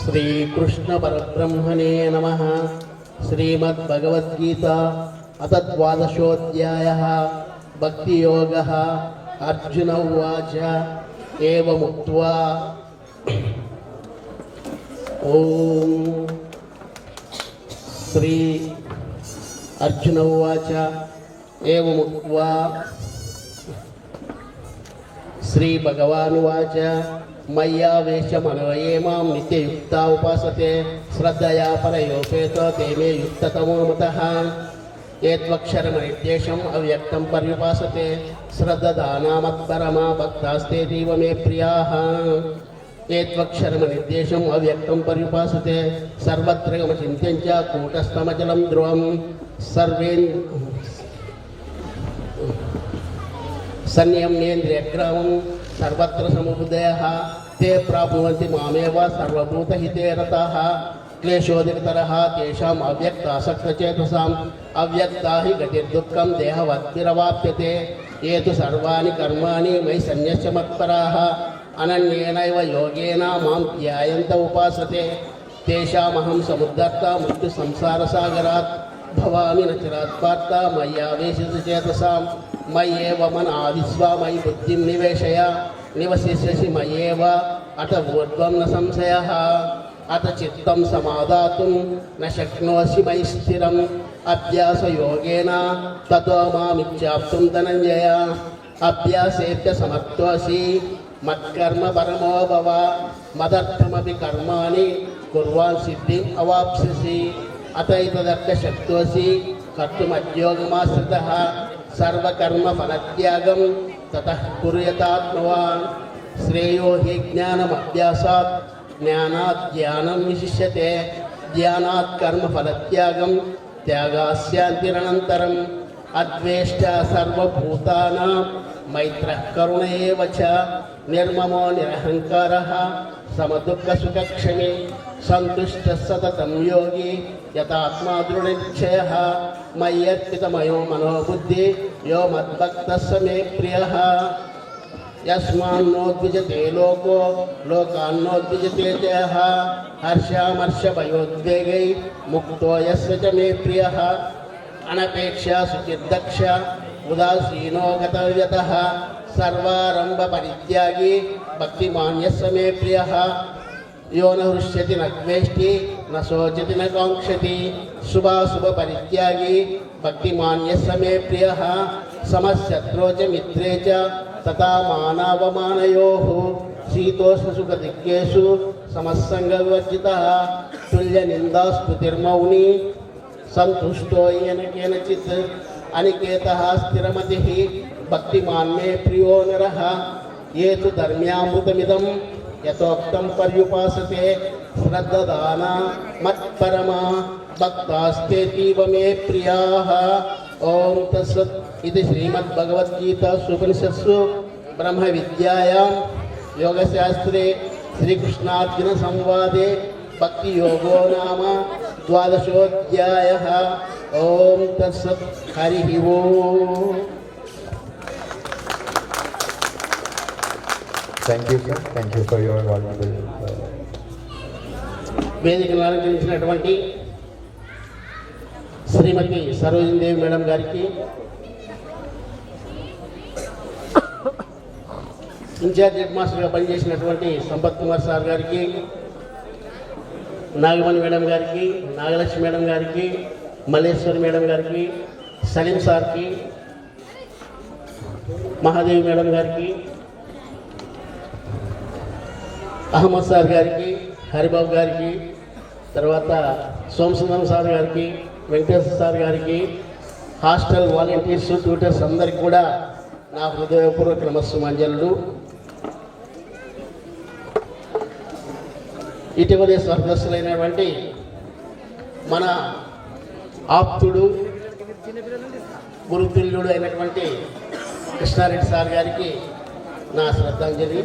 श्रीकृष्ण परब्रह्मणे नमः। श्रीमद्भगवद्गीता अथ द्वादशोऽध्यायः। भक्तियोगः। अर्जुन उवाच एवमुक्त्वा श्री अर्जुन उवाच एवमुक्त्वा श्री भगवानुवाच मय्यावेशमनो ये मां नित्ययुक्ता उपासते श्रद्धया परयोपेतो ते मे युक्ततमो मतः। एत्वक्षरमनिर्देशम् अव्यक्तं पर्युपासते श्रद्धदानामत्परमा भक्तास्तेतीव मे प्रियाः। एत्वक्षरमनिर्देशम् अव्यक्तं पर्युपासते सर्वत्र गमचिन्त्यं च कूटस्थमचलं ध्रुवं संयम्येन्द्रियग्रामं सर्वत्र समुदयः ते प्राप्नुवन्ति मामेव सर्वभूतहिते रताः। क्लेशोदितरः तेषाम् अव्यक्तासक्तचेतसाम् अव्यक्ता हि गतिर्दुःखं देहवद्भिरवाप्यते। ये तु सर्वाणि कर्माणि मयि सन्न्यस्य मत्पराः अनन्येनैव योगेन मां ध्यायन्त उपासते तेषामहं समुद्धर्ता मृत्युसंसारसागरात् भवामि न चिरात्पार्ता मय्यावेशितचेतसां मय्येव मन आविश्वा मयि बुद्धिं निवेशय निवसिष्यसि मय्येव अथ ऊर्ध्वं न संशयः। अथ चित्तं समादातुं न शक्नोषि मयि स्थिरम् अभ्यासयोगेन ततो मामिच्छाप्तुं धनञ्जय। अभ्यासेभ्य समर्थोऽसि मत्कर्म परमो भव मदर्थमपि कर्माणि कुर्वान् सिद्धिम् अवाप्स्यसि। अतैतदर्थ शक्तोऽसि कर्तुमद्योगमाश्रितः सर्वकर्मफलत्यागं ततः कुर्यात्मवान्। श्रेयो हि ज्ञानमभ्यासात् ज्ञानात् ज्ञानं विशिष्यते ज्ञानात् कर्मफलत्यागं त्यागास्यान्तिरनन्तरम्। अद्वेष्टा सर्वभूतानां मैत्रः करुण एव च निर्ममो निरहङ्कारः समदुःखसुखक्षमी सन्तुष्टः सततं योगी यतात्मा दृढनिश्चयः। मय्यर्पितमयो मनोबुद्धि यो मद्भक्तः स मे प्रियः। यस्मान्नोद्विजते लोको लोकान्नोद्विजते च यः हर्षामर्षभयोद्वेगै मुक्तो यस्य च मे प्रियः। अनपेक्षा सुचिर्दक्ष उदासीनो गतव्यतः सर्वारंभ परित्यागी भक्तिमान् यस्य मे प्रियः। यो न हृष्यति न द्वेष्टि न शोचति न काङ्क्षति शुभाशुभ परित्यागी भक्तिमान् यस्य मे प्रियः। समशत्रौ च मित्रे च तथा मानावमानयोः शीतोष्णसुखदिक्केषु समस्सङ्गविवर्जितः तुल्यनिन्दास्तुतिर्मौनी सन्तुष्टो येन केनचित् अनिकेतः स्थिरमतिः भक्तिमान् मे प्रियो नरः। ये तु धर्म्यामृतमिदं यथोक्तं पर्युपासते श्रद्धदाना मत्परमा भक्तास्तेतीव मे प्रियाः। ओम तत्सत् इति श्रीमद्भगवद्गीतासु उपनिषत्सु ब्रह्मविद्यायां योगशास्त्रे श्रीकृष्णार्जुन संवादे भक्तियोगो नाम द्वादशोऽध्यायः। ओम तत्सत् हरिः ओम्। Thank you, sir. Thank you for your valuable. వేదికను అలంకరించినటువంటి శ్రీమతి సరోజిని దేవి మేడం గారికి, ఇన్ఛార్జ్ హెడ్ మాస్టర్గా పనిచేసినటువంటి సంపత్ కుమార్ సార్ గారికి, నాగమణి మేడం గారికి, నాగలక్ష్మి మేడం గారికి, మల్లేశ్వరి మేడం గారికి, సలీం సార్కి, మహాదేవి మేడం గారికి, అహ్మద్ సార్ గారికి, హరిబాబు గారికి, తర్వాత సోమసుందరం సార్ గారికి, వెంకటేశ్వర సార్ గారికి, హాస్టల్ వాలంటీర్స్ ట్యూటర్స్ అందరికి కూడా నా హృదయపూర్వక నమస్సుమాంజలు. ఇటీవలే స్వర్గస్థులైనటువంటి మన ఆప్తుడు గురుతుల్యుడు అయినటువంటి కృష్ణారెడ్డి సార్ గారికి నా శ్రద్ధాంజలి.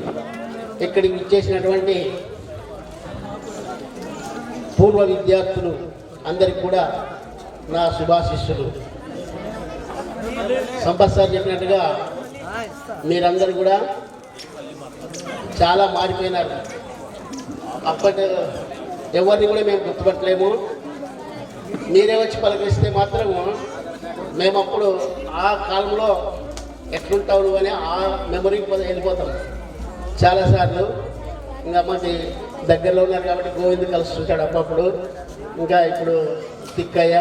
ఇక్కడికి ఇచ్చేసినటువంటి పూర్వ విద్యార్థులు అందరికి కూడా నా శుభాశిష్యులు. సంపత్ సార్ చెప్పినట్టుగా మీరందరూ కూడా చాలా మారిపోయినారు. అప్పటి ఎవరిని కూడా మేము గుర్తుపట్టలేము. మీరే వచ్చి పలకరిస్తే మాత్రము మేము అప్పుడు ఆ కాలంలో ఎట్లుంటావు అని ఆ మెమరీకి వెళ్ళిపోతాం చాలాసార్లు. ఇంకా మాకు దగ్గరలో ఉన్నారు కాబట్టి గోవింద్ కలుస్తుంటాడు అప్పుడప్పుడు. ఇంకా ఇప్పుడు తిక్కయ్య,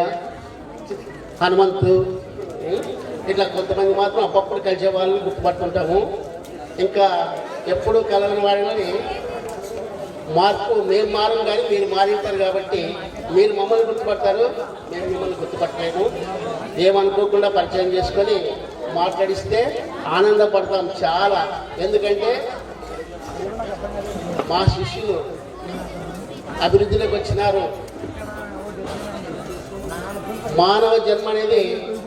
హనుమంతు, ఇట్లా కొంతమంది మాత్రం అప్పుడప్పుడు కలిసే వాళ్ళని గుర్తుపట్టుకుంటాము. ఇంకా ఎప్పుడు కలవని వాడిని మార్పు మేము మారం కానీ మీరు మారింటారు కాబట్టి మీరు మమ్మల్ని గుర్తుపడతారు, మేము మిమ్మల్ని గుర్తుపట్టలేము. ఏమనుకోకుండా పరిచయం చేసుకొని మాట్లాడిస్తే ఆనందపడతాం చాలా. ఎందుకంటే మా శిష్యులు అభివృద్ధిలోకి వచ్చినారు. మానవ జన్మ అనేది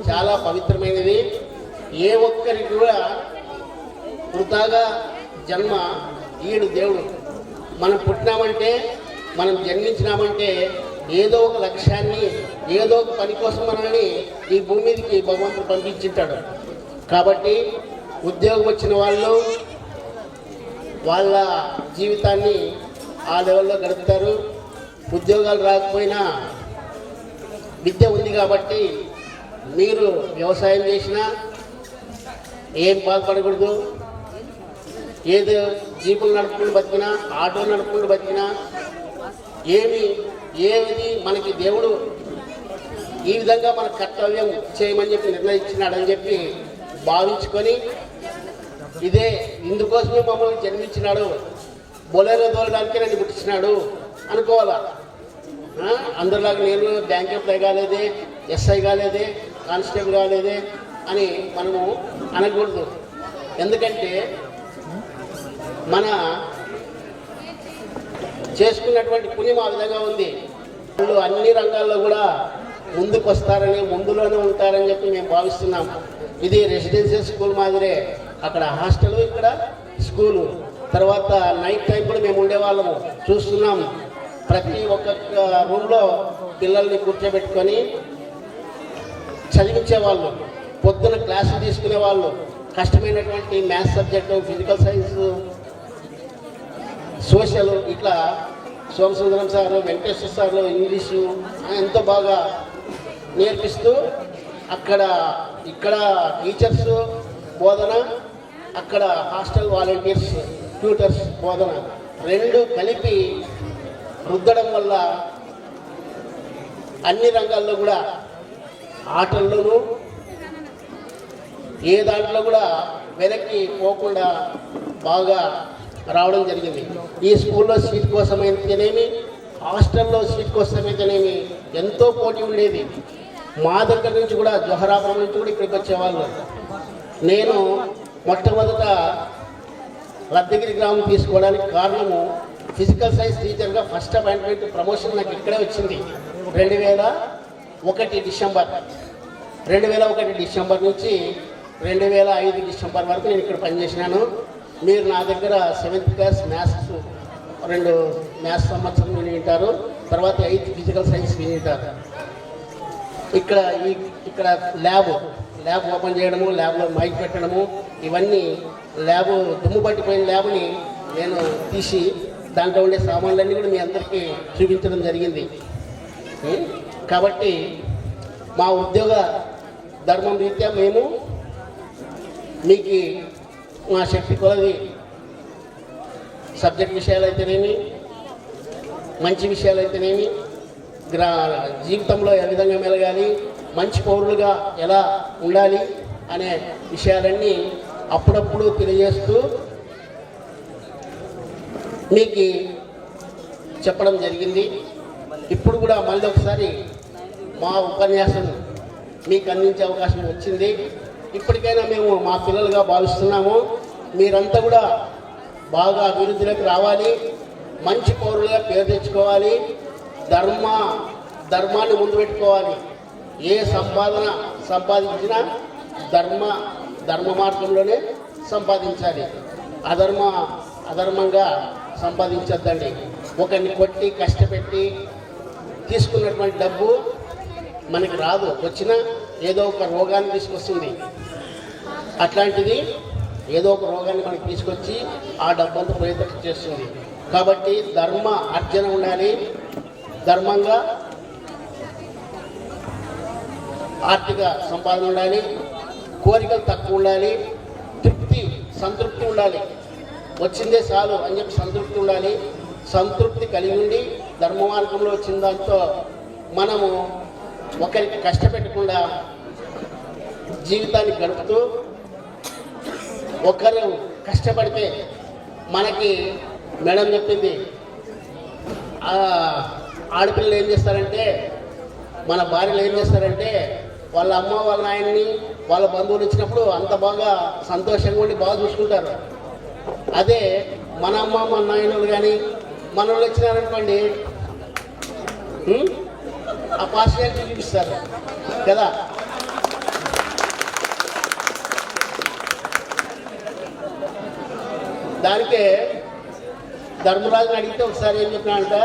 చాలా పవిత్రమైనది. ఏ ఒక్కరికి కూడా వృధాగా జన్మ ఈడు దేవుడు. మనం పుట్టినామంటే, మనం జన్మించినామంటే ఏదో ఒక లక్ష్యాన్ని, ఏదో ఒక పని కోసం మనల్ని ఈ భూమి మీదకి భగవంతుడు పంపించింటాడు. కాబట్టి ఉద్యోగం వచ్చిన వాళ్ళు వాళ్ళ జీవితాన్ని ఆ లెవెల్లో గడుపుతారు. ఉద్యోగాలు రాకపోయినా విద్య ఉంది కాబట్టి మీరు వ్యవసాయం చేసినా ఏం బాధపడకూడదు. ఏదో జీపులు నడుపుకుంటూ బతికినా, ఆటో నడుపుకుంటూ బతికినా ఏది మనకి దేవుడు ఈ విధంగా మన కర్తవ్యం చేయమని చెప్పి నిర్ణయించినాడని చెప్పి భావించుకొని ఇదే ఇందుకోసమే మమ్మల్ని జన్మించినాడు, బొలేరో తోలడానికి నన్ను పుట్టించినాడు అనుకోవాలా. అందరిలాగా నేను బ్యాంక్ ఎంప్లాయ్ కాలేదే, ఎస్ఐ కాలేదే, కానిస్టేబుల్ కాలేదే అని మనము అనకూడదు. ఎందుకంటే మన చేసుకున్నటువంటి పుణ్యం ఆ విధంగా ఉంది. వాళ్ళు అన్ని రంగాల్లో కూడా ముందుకు వస్తారని, ముందులోనే ఉంటారని చెప్పి మేము భావిస్తున్నాం. ఇది రెసిడెన్షియల్ స్కూల్ మాదిరే, అక్కడ హాస్టల్, ఇక్కడ స్కూలు. తర్వాత నైట్ టైం కూడా మేము ఉండేవాళ్ళము, చూస్తున్నాం. ప్రతి ఒక్కొక్క రూమ్లో పిల్లల్ని కూర్చోబెట్టుకొని చదివించేవాళ్ళు, పొద్దున క్లాసులు తీసుకునేవాళ్ళు. కష్టమైనటువంటి maths subject, physical science, social, ఇట్లా Somasundaram sir, Venkateswara sir English ఎంతో బాగా నేర్పిస్తూ ఇక్కడ టీచర్స్ బోధన, అక్కడ హాస్టల్ వాలంటీర్స్, ట్యూటర్స్ బోధన రెండు కలిపి రుద్దడం వల్ల అన్ని రంగాల్లో కూడా, ఆటల్లోనూ ఏ దాంట్లో కూడా వెనక్కి పోకుండా బాగా రావడం జరిగింది. ఈ స్కూల్లో సీట్ కోసమైతేనేమి, హాస్టల్లో సీట్ కోసమైతేనేమి ఎంతో పోటీ ఉండేది. మా దగ్గర నుంచి కూడా, జోహరాపురం నుంచి కూడా ఇక్కడికి వచ్చేవాళ్ళు. నేను మొట్టమొదట లద్దగిరి గ్రామం తీసుకోవడానికి కారణము ఫిజికల్ సైన్స్ టీచర్గా ఫస్ట్ అపాయింట్మెంట్ ప్రమోషన్ నాకు ఇక్కడే వచ్చింది. 2001 డిసెంబర్ నుంచి 2005 డిసెంబర్ వరకు నేను ఇక్కడ పనిచేసినాను. మీరు నా దగ్గర 7th క్లాస్ మ్యాథ్స్ 2 మ్యాథ్స్ సంవత్సరం విని ఉంటారు, తర్వాత 8th ఫిజికల్ సైన్స్ విని ఉంటారు. ఇక్కడ ల్యాబ్ ఓపెన్ చేయడము, ల్యాబ్లో మైక్ పెట్టడము, ఇవన్నీ ల్యాబ్ దుమ్ము పట్టిపోయిన ల్యాబ్ని నేను తీసి దాంట్లో ఉండే సామాన్లన్నీ కూడా మీ అందరికీ చూపించడం జరిగింది. కాబట్టి మా ఉద్యోగ ధర్మం రీత్యా మేము మీకు మా శక్తి కొలది సబ్జెక్ట్ విషయాలు అయితేనేమి, మంచి విషయాలు అయితేనేమి, జీవితంలో ఏ విధంగా మెలగాలి, మంచి పౌరులుగా ఎలా ఉండాలి అనే విషయాలన్నీ అప్పుడప్పుడు తెలియజేస్తూ మీకు చెప్పడం జరిగింది. ఇప్పుడు కూడా మళ్ళీ ఒకసారి మా ఉపన్యాసం మీకు అందించే అవకాశం వచ్చింది. ఇప్పటికైనా మేము మా పిల్లలుగా భావిస్తున్నాము. మీరంతా కూడా బాగా అభివృద్ధిలోకి రావాలి, మంచి పౌరులుగా పేరు తెచ్చుకోవాలి, ధర్మాన్ని ముందు పెట్టుకోవాలి. ఏ సంపాదించినా ధర్మ మార్గంలోనే సంపాదించాలి. అధర్మంగా సంపాదించద్దండి. ఒకరిని కొట్టి కష్టపెట్టి తీసుకున్నటువంటి డబ్బు మనకి రాదు. వచ్చినా ఏదో ఒక రోగాన్ని తీసుకొస్తుంది. అట్లాంటిది ఏదో ఒక రోగాన్ని మనకి తీసుకొచ్చి ఆ డబ్బంతా పోయేటట్టు చేస్తుంది. కాబట్టి ధర్మ అర్జన ఉండాలి, ధర్మంగా ఆర్థిక సంపాదన ఉండాలి, కోరికలు తక్కువ ఉండాలి, సంతృప్తి ఉండాలి. వచ్చిందే చాలు అని చెప్పి సంతృప్తి ఉండాలి. సంతృప్తి కలిగి ఉండి ధర్మ మార్గంలో వచ్చిన దాంతో మనము ఒకరికి కష్టపెట్టకుండా జీవితాన్ని గడుపుతూ, ఒకరు కష్టపడితే మనకి మేడం చెప్పింది, ఆడపిల్లలు ఏం చేస్తారంటే, మన భార్యలు ఏం చేస్తారంటే వాళ్ళ అమ్మ వాళ్ళ నాయన్ని వాళ్ళ బంధువులు వచ్చినప్పుడు అంత బాగా సంతోషంగా ఉండి బాగా చూసుకుంటారు. అదే మన అమ్మ మన నాయనలు కానీ మన వాళ్ళు వచ్చినారనుకోండి ఆ పార్షియాలిటీ చూపిస్తారు కదా. దానికే ధర్మరాజుని అడిగితే ఒకసారి ఏం చెప్పినాడంట,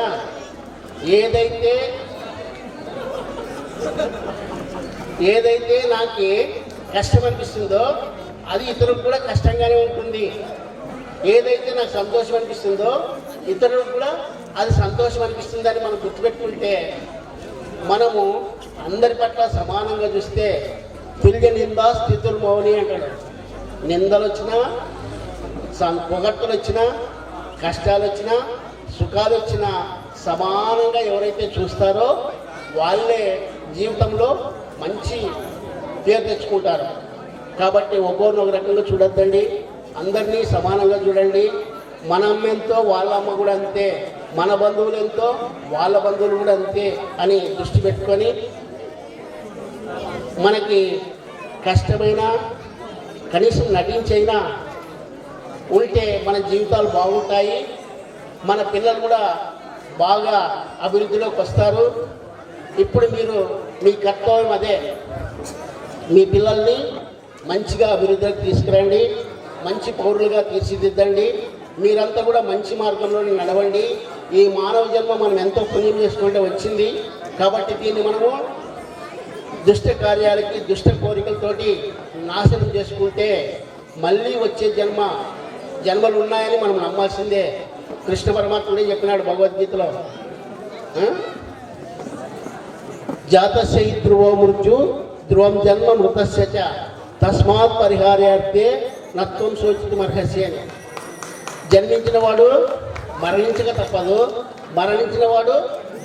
ఏదైతే నాకు కష్టం అనిపిస్తుందో అది ఇతరులకు కూడా కష్టంగానే ఉంటుంది, ఏదైతే నాకు సంతోషం అనిపిస్తుందో ఇతరులకు కూడా అది సంతోషం అనిపిస్తుందని మనం గుర్తుపెట్టుకుంటే మనము అందరి పట్ల సమానంగా చూస్తే తిరిగి నిందా స్థితులు మౌని అంటాడు. నిందలు వచ్చినా, పొగట్టులు వచ్చినా, కష్టాలు వచ్చినా, సుఖాలు వచ్చినా సమానంగా ఎవరైతే చూస్తారో వాళ్ళే జీవితంలో మంచి పేరు తెచ్చుకుంటారు. కాబట్టి ఒక్కొక్కరిని ఒక రకంగా చూడొద్దండి, అందరినీ సమానంగా చూడండి. మన అమ్మ ఎంతో వాళ్ళ అమ్మ కూడా అంతే, మన బంధువులు ఎంతో వాళ్ళ బంధువులు కూడా అంతే అని దృష్టి పెట్టుకొని మనకి కష్టమైనా కనీసం నటించైనా ఉంటే మన జీవితాలు బాగుంటాయి, మన పిల్లలు కూడా బాగా అభివృద్ధిలోకి వస్తారు. ఇప్పుడు మీరు మీ కర్తవ్యం అదే, మీ పిల్లల్ని మంచిగా అభివృద్ధిలోకి తీసుకురండి, మంచి పౌరులుగా తీర్చిదిద్దండి. మీరంతా కూడా మంచి మార్గంలో నడవండి. ఈ మానవ జన్మ మనం ఎంతో పుణ్యం చేసుకుంటే వచ్చింది కాబట్టి దీన్ని మనము దుష్ట కార్యాలకి దుష్ట కోరికలతోటి నాశనం చేసుకుంటే మళ్ళీ వచ్చే జన్మలు ఉన్నాయని మనం నమ్మాల్సిందే. కృష్ణ పరమాత్ముడే చెప్పినాడు భగవద్గీతలో, జాతస్య ధ్రువో మృత్యు ధ్రువం జన్మ మృతస్య చ తస్మాత్ పరిహార్యార్థే నత్వం శోచితుమర్హస్య అని. జన్మించిన వాడు మరణించక తప్పదు, మరణించిన వాడు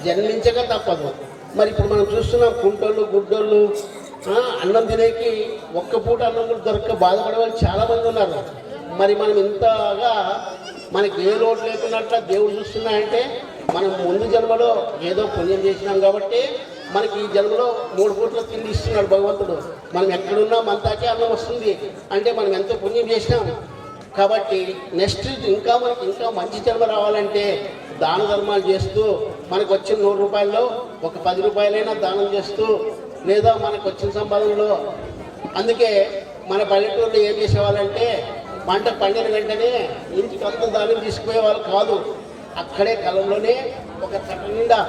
జన్మించక తప్పదు. మరి ఇప్పుడు మనం చూస్తున్నాం కుంటోళ్ళు గుడ్డోళ్ళు అన్నం తినేకి ఒక్క పూట అన్నం దొరక్క బాధపడే వాళ్ళు చాలామంది ఉన్నారు. మరి మనం ఇంతగా మనకి ఏ లోటు లేకున్నట్ల దేవుడు చూస్తున్నాయంటే మనం ముందు జన్మలో ఏదో పుణ్యం చేసినాం కాబట్టి మనకి ఈ జన్మలో 3 పూట్ల తిండి ఇస్తున్నాడు భగవంతుడు. మనం ఎక్కడున్నా మనతాకే అన్నం వస్తుంది అంటే మనం ఎంతో పుణ్యం చేసినాం. కాబట్టి నెక్స్ట్ మనకి ఇంకా మంచి జన్మ రావాలంటే దాన ధర్మాలు చేస్తూ మనకు వచ్చిన 100 రూపాయల్లో ఒక 10 రూపాయలైనా దానం చేస్తూ, లేదా మనకు వచ్చిన సంపాదనలో, అందుకే మన పల్లెటూరులో ఏం చేసేవాళ్ళంటే పంట పండిన వెంటనే ఇంటికి అంత దానం తీసుకుపోయే వాళ్ళు కాదు, అక్కడే కలంలోనే ఒక తట్టు నిండా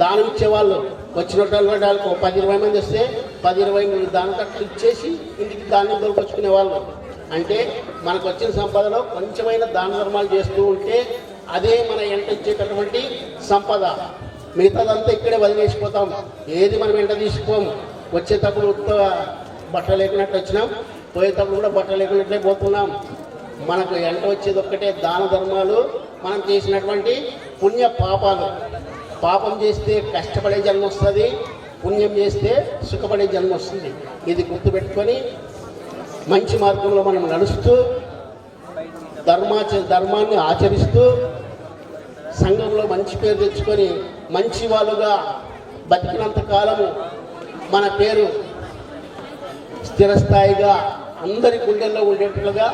దానం ఇచ్చేవాళ్ళు. వచ్చిన వాళ్ళకు 10-20 మంది వస్తే 10-20 దాన తట్లు ఇచ్చేసి ఇంటికి దానం దొరికొచ్చుకునే వాళ్ళు. అంటే మనకు వచ్చిన సంపదలో కొంచెమైన దాన ధర్మాలు చేస్తూ ఉంటే అదే మన ఎంట ఇచ్చేటటువంటి సంపద. మిగతాదంతా ఇక్కడే వదిలేసిపోతాం, ఏది మనం ఎంట తీసుకోము. వచ్చేటప్పుడు ఉత్తగా బట్ట లేకున్నట్టు వచ్చినాం, పోయేటప్పుడు కూడా బట్ట లేకున్నట్లే పోతున్నాం. మనకు ఎంట వచ్చేది ఒక్కటే దాన ధర్మాలు, మనం చేసినటువంటి పుణ్య పాపాలు. పాపం చేస్తే కష్టపడే జన్మ వస్తుంది, పుణ్యం చేస్తే సుఖపడే జన్మ వస్తుంది. ఇది గుర్తుపెట్టుకొని మంచి మార్గంలో మనం నడుస్తూ ధర్మాన్ని ఆచరిస్తూ సంఘంలో మంచి పేరు తెచ్చుకొని మంచి వాళ్ళుగా బతికినంత కాలము మన పేరు స్థిరస్థాయిగా అందరి గుండెల్లో ఉండేట్లుగా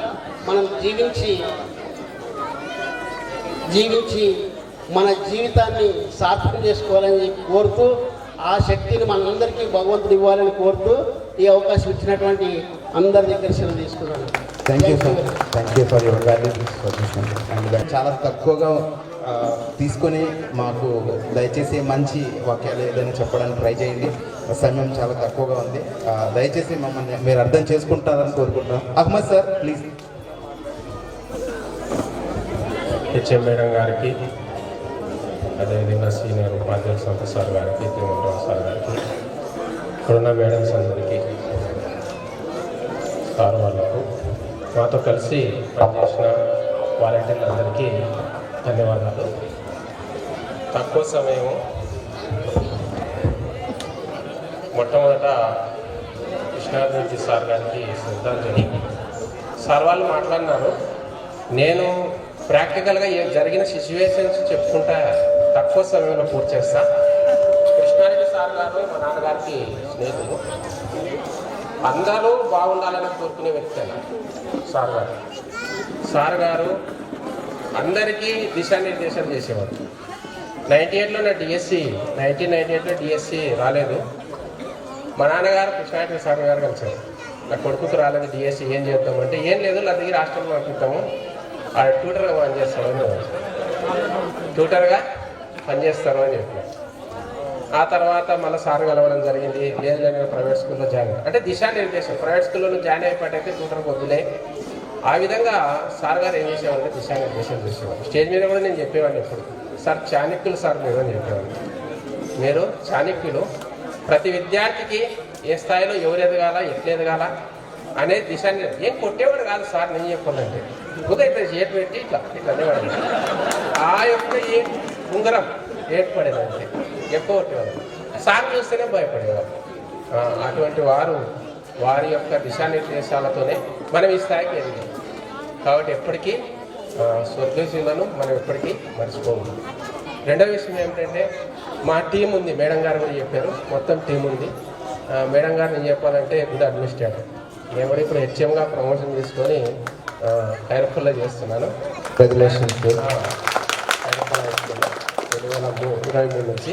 మనం జీవించి మన జీవితాన్ని సార్థకం చేసుకోవాలని కోరుతూ, ఆ శక్తిని మనందరికీ భగవంతుడు ఇవ్వాలని కోరుతూ ఈ అవకాశం ఇచ్చినటువంటి అందరి దగ్గర సెలవు తీసుకున్నాను. Thank you sir, thank you for your valuable suggestion. And చాలా తక్కువగా తీసుకొని మాకు దయచేసి మంచి వాక్యాలు ఏదైనా చెప్పడానికి ట్రై చేయండి. సమయం చాలా తక్కువగా ఉంది. దయచేసి మమ్మల్ని మీరు అర్థం చేసుకుంటారని కోరుకుంటున్నాం. Ahmed sir please. HM madam గారికి, అదేవిధంగా సీనియర్ ఉపాధ్యాయుల సంస్థ సార్ గారికి, తిరుమలరావు సార్ గారికి, ఇక్కడున్న మేడమ్స్ అందరికీ, సార్ వాళ్ళకు, మాతో కలిసి పనిచేసిన వాలంటీర్లందరికీ ధన్యవాదాలు. తక్కువ సమయం, మొట్టమొదట కృష్ణారెడ్డి సార్ గారికి శ్రద్ధాంజలి. సార్ వాళ్ళు మాట్లాడినారు, నేను ప్రాక్టికల్గా జరిగిన సిచ్యువేషన్స్ చెప్పుకుంటా తక్కువ సమయంలో పూర్తి చేస్తా. కృష్ణారెడ్డి సార్ గారు మా నాన్నగారికి స్నేహితులు, అందరూ బాగుండాలని కోరుకునే వ్యక్తి అన్న సార్ గారు అందరికీ దిశానిర్దేశం చేసేవారు. 98లో నా డిఎస్సి 1998లో డిఎస్సి రాలేదు. మా నాన్నగారు కృష్ణారెడ్డి సార్ గారు కలిసారు, నా కొడుకుకు రాలేదు డిఎస్సి, ఏం చేద్దామంటే ఏం లేదు నా దగ్గర హాస్టల్లో పంపిస్తాము, ఆ ట్యూటర్గా పనిచేస్తాడు అని, ట్యూటర్గా పనిచేస్తారు అని చెప్పినారు. ఆ తర్వాత మళ్ళీ సార్ కలవడం జరిగింది. లేదు నేను ప్రైవేట్ స్కూల్లో జాయిన్ అంటే దిశానిర్దేశం, ప్రైవేట్ స్కూల్లో జాయిన్ అయిపోయినట్టయితే ట్యూటర్కి వద్దులే. ఆ విధంగా సార్ గారు ఏం చేసేవాళ్ళు, దిశానిర్దేశం చేసేవాళ్ళు. స్టేజ్ మీద కూడా నేను చెప్పేవాడిని ఎప్పుడు, సార్ చాణక్యులు సార్ మీరు అని చెప్పేవాడిని. మీరు చాణక్యులు, ప్రతి విద్యార్థికి ఏ స్థాయిలో ఎవరు ఎదగాల, ఎట్లా ఎదగాల అనే దిశానిర్దేశం. ఏం కొట్టేవాడు కాదు సార్, నేను చెప్పాలంటే ఉదయం చేతి పెట్టి ఇట్లా ఇట్లా అనేవాడు. ఆ యొక్క ఏ ఉంగరం ఏర్పడేదంటే ఎక్కువ కొట్టేవాడు, సార్ చూస్తేనే భయపడేవారు. అటువంటి వారి యొక్క దిశానిర్దేశాలతోనే మనం ఈ స్థాయికి ఎదిగాం. కాబట్టి ఎప్పటికీ స్వర్గశీలను మనం ఎప్పటికీ మర్చిపోము. రెండవ విషయం ఏమిటంటే మా టీం ఉంది, మేడం గారు కూడా చెప్పారు, మొత్తం టీం ఉంది. మేడం గారు నేను చెప్పాలంటే గుడ్ అడ్మినిస్ట్రేటర్. నేను కూడా ఇప్పుడు హెచ్ఎంగా ప్రమోషన్ తీసుకొని హైరఫుల్లో చేస్తున్నాను. కంగ్రాచులేషన్స్. హైరఫుల్ వేసుకున్నా 2023 నుంచి.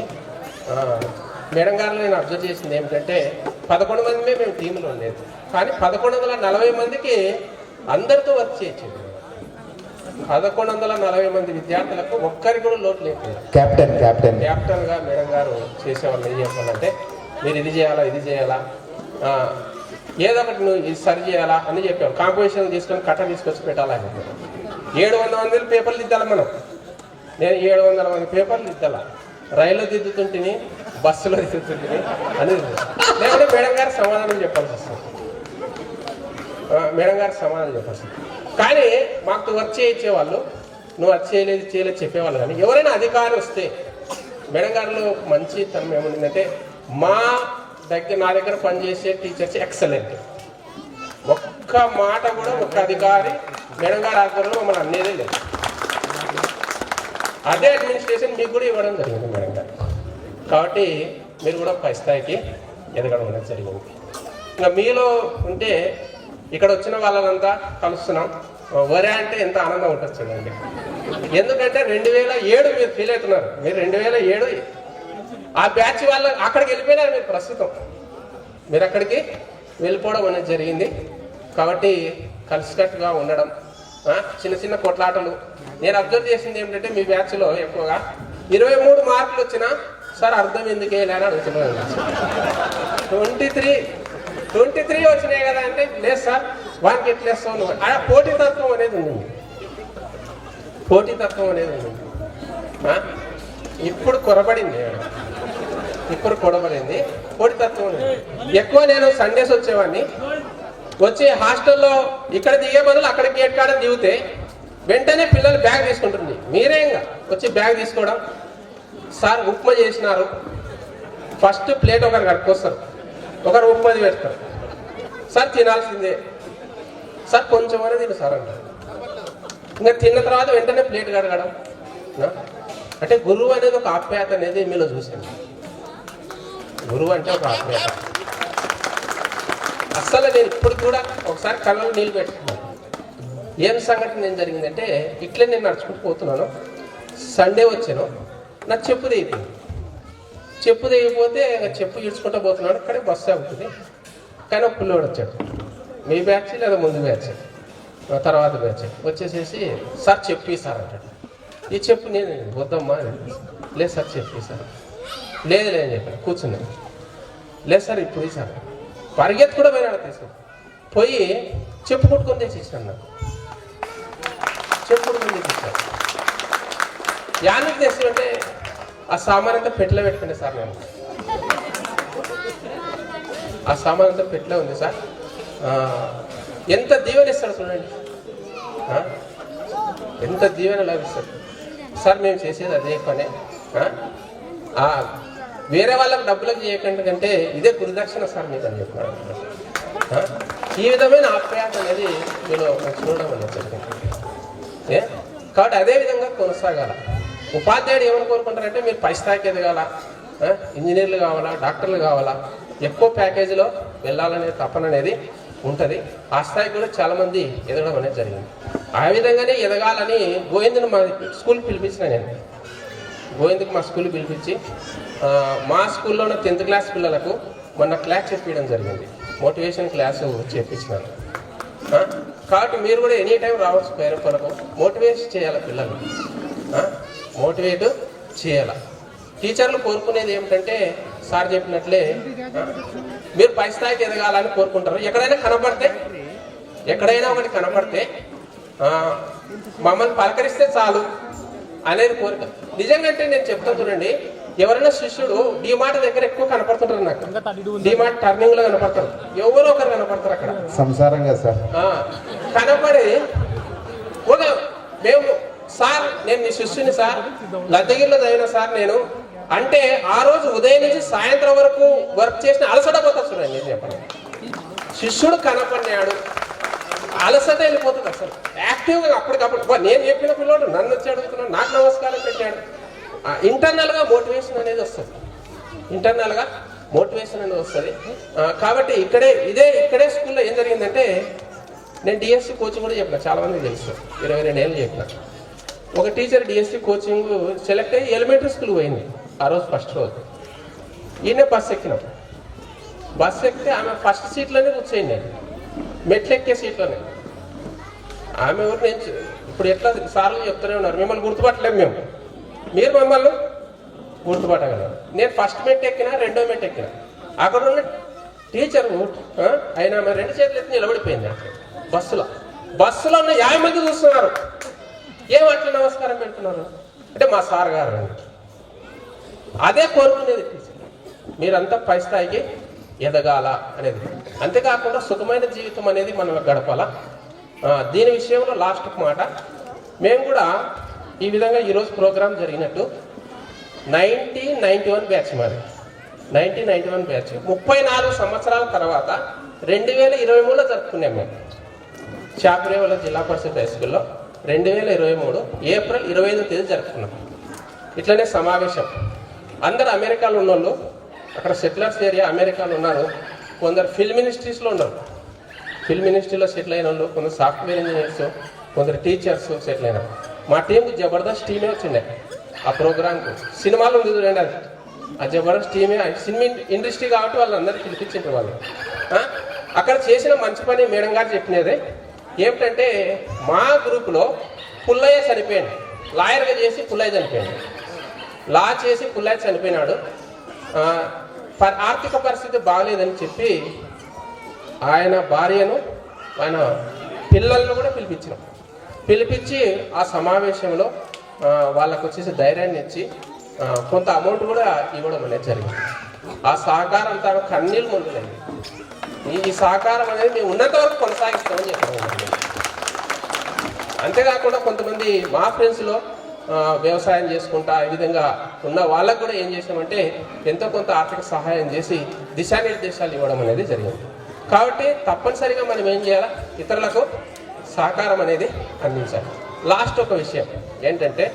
మేడం గారు నేను అబ్జర్వ్ చేసింది ఏమిటంటే 11 మందిమే మేము టీంలో ఉండేది, కానీ 1140 మందికి అందరితో వర్క్ చేయొచ్చు. 1140 మంది విద్యార్థులకు ఒక్కరికి కూడా లోటు లేకపోయింది. క్యాప్టెన్గా మేడం గారు చేసేవాళ్ళు. ఏం చెప్పాలంటే మీరు ఇది చేయాలా ఏదో ఒకటి నువ్వు ఇది సరి చేయాలా అని చెప్పాను. కాంపోజిషన్ తీసుకొని కట్ట తీసుకొచ్చి పెట్టాలని చెప్పాను. 700 మంది పేపర్లు దిద్దాలి మనం. నేను 700 మంది పేపర్లు దిద్దాలా, రైల్లో దిద్దుతుంటిని, బస్సులో దిద్దుతుంటిని అనేది. లేకపోతే మేడం గారు సమాధానం చెప్పాల్సి వస్తుంది, మేడం గారు సమాధానం చెప్పాల్సి వస్తుంది. కానీ మాకు వర్క్ చేయించేవాళ్ళు, నువ్వు అది చేయలేదు చెప్పేవాళ్ళు. కానీ ఎవరైనా అధికారి వస్తే మేడం గారిలో మంచి తనం ఏముందంటే, నా దగ్గర పనిచేసే టీచర్స్ ఎక్సలెంట్. ఒక్క మాట కూడా ఒక్క అధికారి మేడం గారి ఆధ్వర్యంలో మమ్మల్ని అనేదే లేదు. అదే అడ్మినిస్ట్రేషన్ మీకు కూడా ఇవ్వడం జరిగింది మేడం గారు. కాబట్టి మీరు కూడా పై స్థాయికి ఎదగడం అనేది జరిగింది. ఇంకా మీలో ఉంటే ఇక్కడ వచ్చిన వాళ్ళంతా కలుస్తున్నాం. వరే అంటే ఎంత ఆనందం ఉంటుంది చూడండి. ఎందుకంటే 2007 మీరు ఫీల్ అవుతున్నారు. మీరు 2007 ఆ బ్యాచ్ వాళ్ళు అక్కడికి వెళ్ళిపోయినారు. మీరు ప్రస్తుతం మీరు అక్కడికి వెళ్ళిపోవడం అనేది జరిగింది. కాబట్టి కలిసికట్టుగా ఉండడం, చిన్న చిన్న కొట్లాటలు. నేను అబ్జర్వ్ చేసింది ఏమిటంటే మీ బ్యాచ్లో ఎక్కువగా 23 మార్కులు వచ్చినా సార్ అర్థం ఎందుకు వేయలేని అడుగుతున్నాను. 23 వచ్చినాయి కదా అంటే లేదు సార్ వానికి ఎట్లేస్తావు నువ్వు. ఆ పోటీతత్వం అనేది ఉంది. ఇప్పుడు కొరబడింది. పోటీతత్వం ఎక్కువ. నేను సండేస్ వచ్చేవాడిని, వచ్చి హాస్టల్లో ఇక్కడ దిగే బదులు అక్కడ గేట్ కాడ దిగితే వెంటనే పిల్లలు బ్యాగ్ తీసుకుంటుంది. మీరే ఇంకా వచ్చి బ్యాగ్ తీసుకోవడం. సార్ ఉప్మా చేసినారు, ఫస్ట్ ప్లేట్ ఒకరు కడుక్కొస్తారు, ఒకరు ఉప్మా పెడతారు. సార్ తినాల్సిందే, సార్ కొంచెం అనేది తిను సార్ అంటారు. ఇంకా తిన్న తర్వాత వెంటనే ప్లేట్ కడగడం. అంటే గురువు అనేది ఒక ఆప్యాయత అనేది మీలో చూసాను. గురువు అంటే ఒక ఆప్యాయత. అస్సలు నేను ఇప్పుడు కూడా ఒకసారి కళ్ళలో నీళ్ళు పెట్టుకున్నాను. ఏం సంఘటన ఏం జరిగిందంటే, ఇట్లే నేను నడుచుకుంటూ పోతున్నాను. సండే వచ్చాను, నాకు చెప్పు తెగిపోతే చెప్పు ఈడ్చుకుంటూ పోతున్నాడు. ఇక్కడే బస్సు అవుతుంది. కానీ ఒక పిల్లోడు వచ్చాడు, మీ బ్యాచ్ లేదా ముందు బ్యాచ్ తర్వాత బ్యాచ్ వచ్చేసేసి సార్ చెప్పి సార్ అంటాడు. ఇది చెప్పు. నేను వద్దమ్మా. లేదు సార్ చెప్పు సార్. లేదు లేదని చెప్పాను. కూర్చున్నాను. లేదు సార్ ఇప్పుడు సార్ పరిగెత్తి కూడా పోయినాడు. తీసుకుని పోయి చెప్పు కొట్టుకొని తెచ్చి ఇచ్చాను. నాకు చెప్పు కొట్టుకొని తెచ్చి ఇచ్చాను. యానికి తెస్తుంటే ఆ సామాన్ అంతా పెట్టెలో పెట్టుకునే సార్. నేను ఆ సామాన్ అంతా పెట్టెలో ఉంది సార్. ఎంత దీవెన ఇస్తాడు చూడండి. ఎంత దీవెన లభిస్తాడు సార్. మేము చేసేది అదే పనే. వేరే వాళ్ళకి డబ్బులకు చేయకండి కంటే ఇదే గురుదక్షిణ సార్ మీకు అని చెప్పినాడు. ఈ విధమైన ఆప్యాయత అనేది మీరు చూడడం అనేది జరిగింది. కాబట్టి అదే విధంగా కొనసాగాల. ఉపాధ్యాయుడు ఏమని కోరుకుంటారంటే మీరు పై స్థాయికి ఎదగాల, ఇంజనీర్లు కావాలా, డాక్టర్లు కావాలా, ఎక్కువ ప్యాకేజీలో వెళ్ళాలనే తపన అనేది ఉంటుంది. ఆ స్థాయికి కూడా చాలామంది ఎదగడం అనేది జరిగింది. ఆ విధంగానే ఎదగాలని గోవిందుని మా స్కూల్కి పిలిపించిన నేను. గోవిందుకి మా స్కూల్కి పిలిపించి మా స్కూల్లో ఉన్న 10th క్లాస్ పిల్లలకు మొన్న క్లాస్ చెప్పడం జరిగింది. మోటివేషన్ క్లాసు చేయించినాను. కాబట్టి మీరు కూడా ఎనీ టైం రావచ్చు. పేరెంట్లకు మోటివేట్ చేయాలి, పిల్లలు మోటివేట్ చేయాలి. టీచర్లు కోరుకునేది ఏమిటంటే సార్ చెప్పినట్లే మీరు పై స్థాయికి ఎదగాలని కోరుకుంటారు. ఎక్కడైనా ఒకటి కనపడితే మమ్మల్ని పలకరిస్తే చాలు అనేది కోరిక. నిజంగా అంటే నేను చెప్తాను చూడండి, ఎవరైనా శిష్యుడు డిమార్ట్ దగ్గర ఎక్కువ కనపడుతుంటారు. నాకు డిమార్ట్ టర్నింగ్ లో కనపడతారు, ఎవరో ఒకరు కనపడతారు అక్కడ సంసారంగా సార్. కనపడి ఒక మేము సార్ నేను మీ శిష్యుని సార్, లద్దగిరిలో చదివిన సార్ నేను అంటే ఆ రోజు ఉదయం నుంచి సాయంత్రం వరకు వర్క్ చేసిన అలసట పోతా చూడండి. నేను చెప్పండి, శిష్యుడు కనపడినాడు అలసట వెళ్ళిపోతుంది. అసలు యాక్టివ్గా అప్పటికప్పుడు నేను చెప్పిన పిల్లడు నన్ను వచ్చి అడుగుతున్నాడు, నాకు నమస్కారం పెట్టాడు. ఇంటర్నల్గా మోటివేషన్ అనేది వస్తుంది. ఇంటర్నల్గా మోటివేషన్ అనేది వస్తుంది. కాబట్టి ఇక్కడే స్కూల్లో ఏం జరిగిందంటే నేను డిఎస్సి కోచింగ్ కూడా చెప్పిన, చాలా మందికి తెలుసు. 22 ఏళ్ళు చెప్పిన. ఒక టీచర్ డిఎస్సి కోచింగ్ సెలెక్ట్ అయ్యి ఎలిమెంటరీ స్కూల్ పోయింది. ఆ రోజు ఫస్ట్ రోజు ఈయనే బస్సు ఎక్కినాం. బస్సు ఎక్కితే ఆమె ఫస్ట్ సీట్లోనే కూర్చోయింది. మెట్లు ఎక్కే సీట్లోనే ఆమె ఎవరు. నేను ఇప్పుడు ఎట్లా సార్లు చెప్తూనే ఉన్నారు, మిమ్మల్ని గుర్తుపట్టలేము మేము, మీరు మమ్మల్ని గుర్తుపట్టగలరు. నేను ఫస్ట్ మెట్ ఎక్కినా, రెండో మెట్ ఎక్కినా. అక్కడ ఉన్న టీచర్ అయినా ఆమె 2 చేతులు ఎత్తి నిలబడిపోయింది. బస్సులో ఉన్న 50 మంది చూస్తున్నారు. ఏమట్లా నమస్కారం పెడుతున్నారు అంటే మా సార్ గారు అని. అదే కోరుకునేది టీచర్, మీరంతా పై స్థాయికి ఎదగాల అనేది. అంతేకాకుండా సుఖమైన జీవితం అనేది మనం గడపాల. దీని విషయంలో లాస్ట్ మాట, మేము కూడా ఈ విధంగా ఈరోజు ప్రోగ్రాం జరిగినట్టు 1991 బ్యాచ్ మాది. 1991 బ్యాచ్ 34 సంవత్సరాల తర్వాత 2023లో జరుపుకున్నాం మేము. చాపరేవల జిల్లా పరిషత్ హై స్కూల్లో 2023 ఏప్రిల్ 25వ తేదీ జరుపుకున్నాం. ఇట్లనే సమావేశం. అందరు అమెరికాలో ఉన్నోళ్ళు, అక్కడ సెటిలర్స్ ఏరియా అమెరికాలో ఉన్నారు. కొందరు ఫిల్మ్ మినిస్ట్రీస్లో ఉన్నారు. ఫిల్మ్ మినిస్ట్రీలో సెటిల్ అయిన వాళ్ళు, కొందరు సాఫ్ట్వేర్ ఇంజనీర్స్, కొందరు టీచర్స్ సెటిల్ అయినారు. మా టీంకి జబర్దస్త్ టీమే వచ్చిండే ఆ ప్రోగ్రామ్కు. సినిమాలు ఉంది చూడండి, అది ఆ జబర్దస్త్ టీమే. సినిమా ఇండస్ట్రీ కాబట్టి వాళ్ళందరూ పిలిపించారు. వాళ్ళు అక్కడ చేసిన మంచి పని మేడం గారు చెప్పినదే ఏమిటంటే, మా గ్రూప్లో పుల్లయ్య చనిపోయాడు. లాయర్గా చేసి పుల్లయ్య చనిపోయాడు. లా చేసి పుల్లయ్య చనిపోయినాడు. ఆర్థిక పరిస్థితి బాగలేదని చెప్పి ఆయన భార్యను, ఆయన పిల్లలను కూడా పిలిపించి ఆ సమావేశంలో వాళ్ళకు వచ్చేసి ధైర్యాన్ని ఇచ్చి కొంత అమౌంట్ కూడా ఇవ్వడం అనేది జరిగింది. ఆ సహకారం అంతా కన్నీళ్ళు ముందులేదు. ఈ సహకారం అనేది మేము ఉన్నంత వరకు కొనసాగిస్తామని చెప్పడం. అంతేకాకుండా కొంతమంది మా ఫ్రెండ్స్లో వ్యవసాయం చేసుకుంటా ఈ విధంగా ఉన్న వాళ్ళకు కూడా ఏం చేసామంటే ఎంతో కొంత ఆర్థిక సహాయం చేసి దిశానిర్దేశాలు ఇవ్వడం అనేది జరిగింది. కాబట్టి తప్పనిసరిగా మనం ఏం చేయాలి, ఇతరులకు సహకారం అనేది అందించాలి. లాస్ట్ ఒక విషయం ఏంటంటే,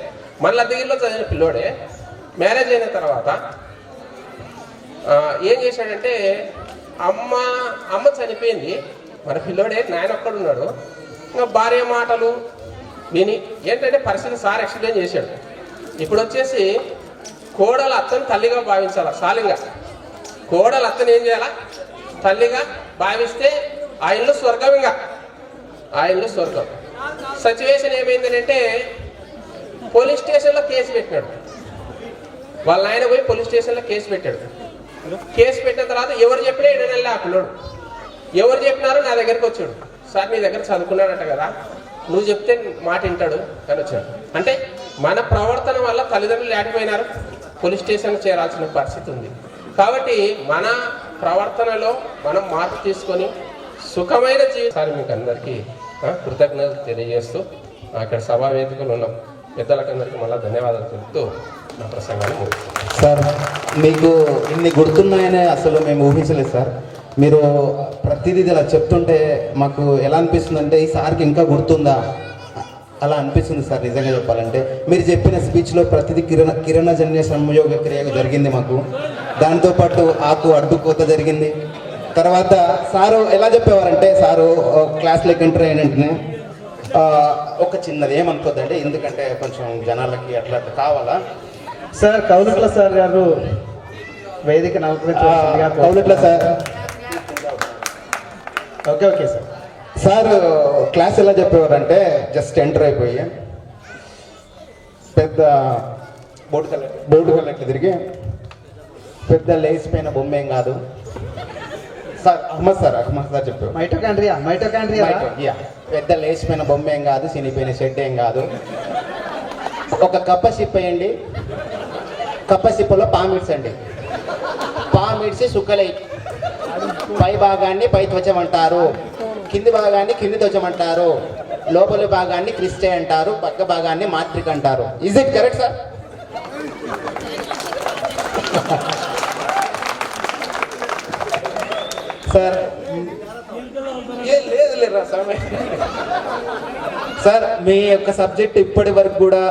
మన లద్దగిరిలో చదివిన పిల్లోడే మ్యారేజ్ అయిన తర్వాత ఏం చేశాడంటే, అమ్మ చనిపోయింది, మన పిల్లోడే నాయన ఒక్కడున్నాడు. ఇంకా భార్య మాటలు విని ఏంటంటే పరిస్థితి సార్ ఎక్స్ప్లెయిన్ చేశాడు. ఇప్పుడు వచ్చేసి కోడలు అత్తను తల్లిగా భావించాల. సాలింగా కోడలు అత్తను ఏం చేయాలా, తల్లిగా భావిస్తే ఆ ఇల్లు స్వర్గం. ఇంకా ఆ ఇల్లు స్వర్గం. సిచ్యువేషన్ ఏమైంది అంటే, పోలీస్ స్టేషన్లో కేసు పెట్టినాడు. వాళ్ళ ఆయన పోయి పోలీస్ స్టేషన్లో కేసు పెట్టాడు. కేసు పెట్టిన తర్వాత ఎవరు చెప్పినా 7 నెలలు ఆ పిల్లోడు. ఎవరు చెప్పినారో నా దగ్గరికి వచ్చాడు. సార్ నీ దగ్గర చదువుకున్నాడంట కదా, నువ్వు చెప్తే మాట వింటాడు అని వచ్చాడు. అంటే మన ప్రవర్తన వల్ల తల్లిదండ్రులు లేకపోయినారు, పోలీస్ స్టేషన్కి చేరాల్సిన పరిస్థితి ఉంది. కాబట్టి మన ప్రవర్తనలో మనం మార్పు తీసుకొని సుఖమైన జీవితాన్ని మీకు అందరికీ కృతజ్ఞతలు తెలియజేస్తూ అక్కడ సభా వేదికలు ఉన్న పెద్దలకందరికీ మళ్ళీ ధన్యవాదాలు తెలుపుతూ నా ప్రసంగాన్ని ముగిస్తున్నాను. సార్ మీకు ఇన్ని గుర్తున్నాయని అసలు మేము ఊహించలేదు సార్. మీరు ప్రతిదీ ఇలా చెప్తుంటే మాకు ఎలా అనిపిస్తుంది అంటే ఈ సార్కి ఇంకా గుర్తుందా అలా అనిపిస్తుంది సార్. నిజంగా చెప్పాలంటే మీరు చెప్పిన స్పీచ్లో ప్రతిదీ కిరణజన్య సంయోగ క్రియ జరిగింది మాకు. దాంతోపాటు ఆకు అడ్డుకోత జరిగింది. తర్వాత సారు ఎలా చెప్పేవారంటే, సారు క్లాస్లోకి ఎంటర్ అయిన వెంటనే ఒక చిన్నది ఏమనుకోద్దండి, ఎందుకంటే కొంచెం జనాలకి అట్లా కావాలా. సార్ కౌలుట్ల సార్ గారు వేదిక Koulutla sir. Okay sir. Sir class ఎలా చెప్పేవారంటే, జస్ట్ ఎంటర్ అయిపోయి పెద్ద బోర్డు కలెక్ట్ తిరిగి పెద్ద లేచిపోయిన బొమ్మ ఏం కాదు సార్. అహ్మద్ సార్ చెప్పారు మైటోకాండ్రియా పెద్ద లేచిపోయిన బొమ్మ ఏం కాదు, చినిపోయిన షెడ్ ఏం కాదు. ఒక కప్ప సిప్ వేయండి, కప్ప సిప్పలో పామిడ్సండి, పామిడ్సి సుక్కలై పై భాగాన్ని పై త్వచం అంటారు, కింది భాగాన్ని కింది త్వచం అంటారు, లోపలి భాగాన్ని క్రిస్టే అంటారు, పక్క భాగాన్ని మాత్రిక అంటారు. Is it correct sir? Sir లేదు సమయం. సార్ మీ యొక్క సబ్జెక్ట్ ఇప్పటి వరకు కూడా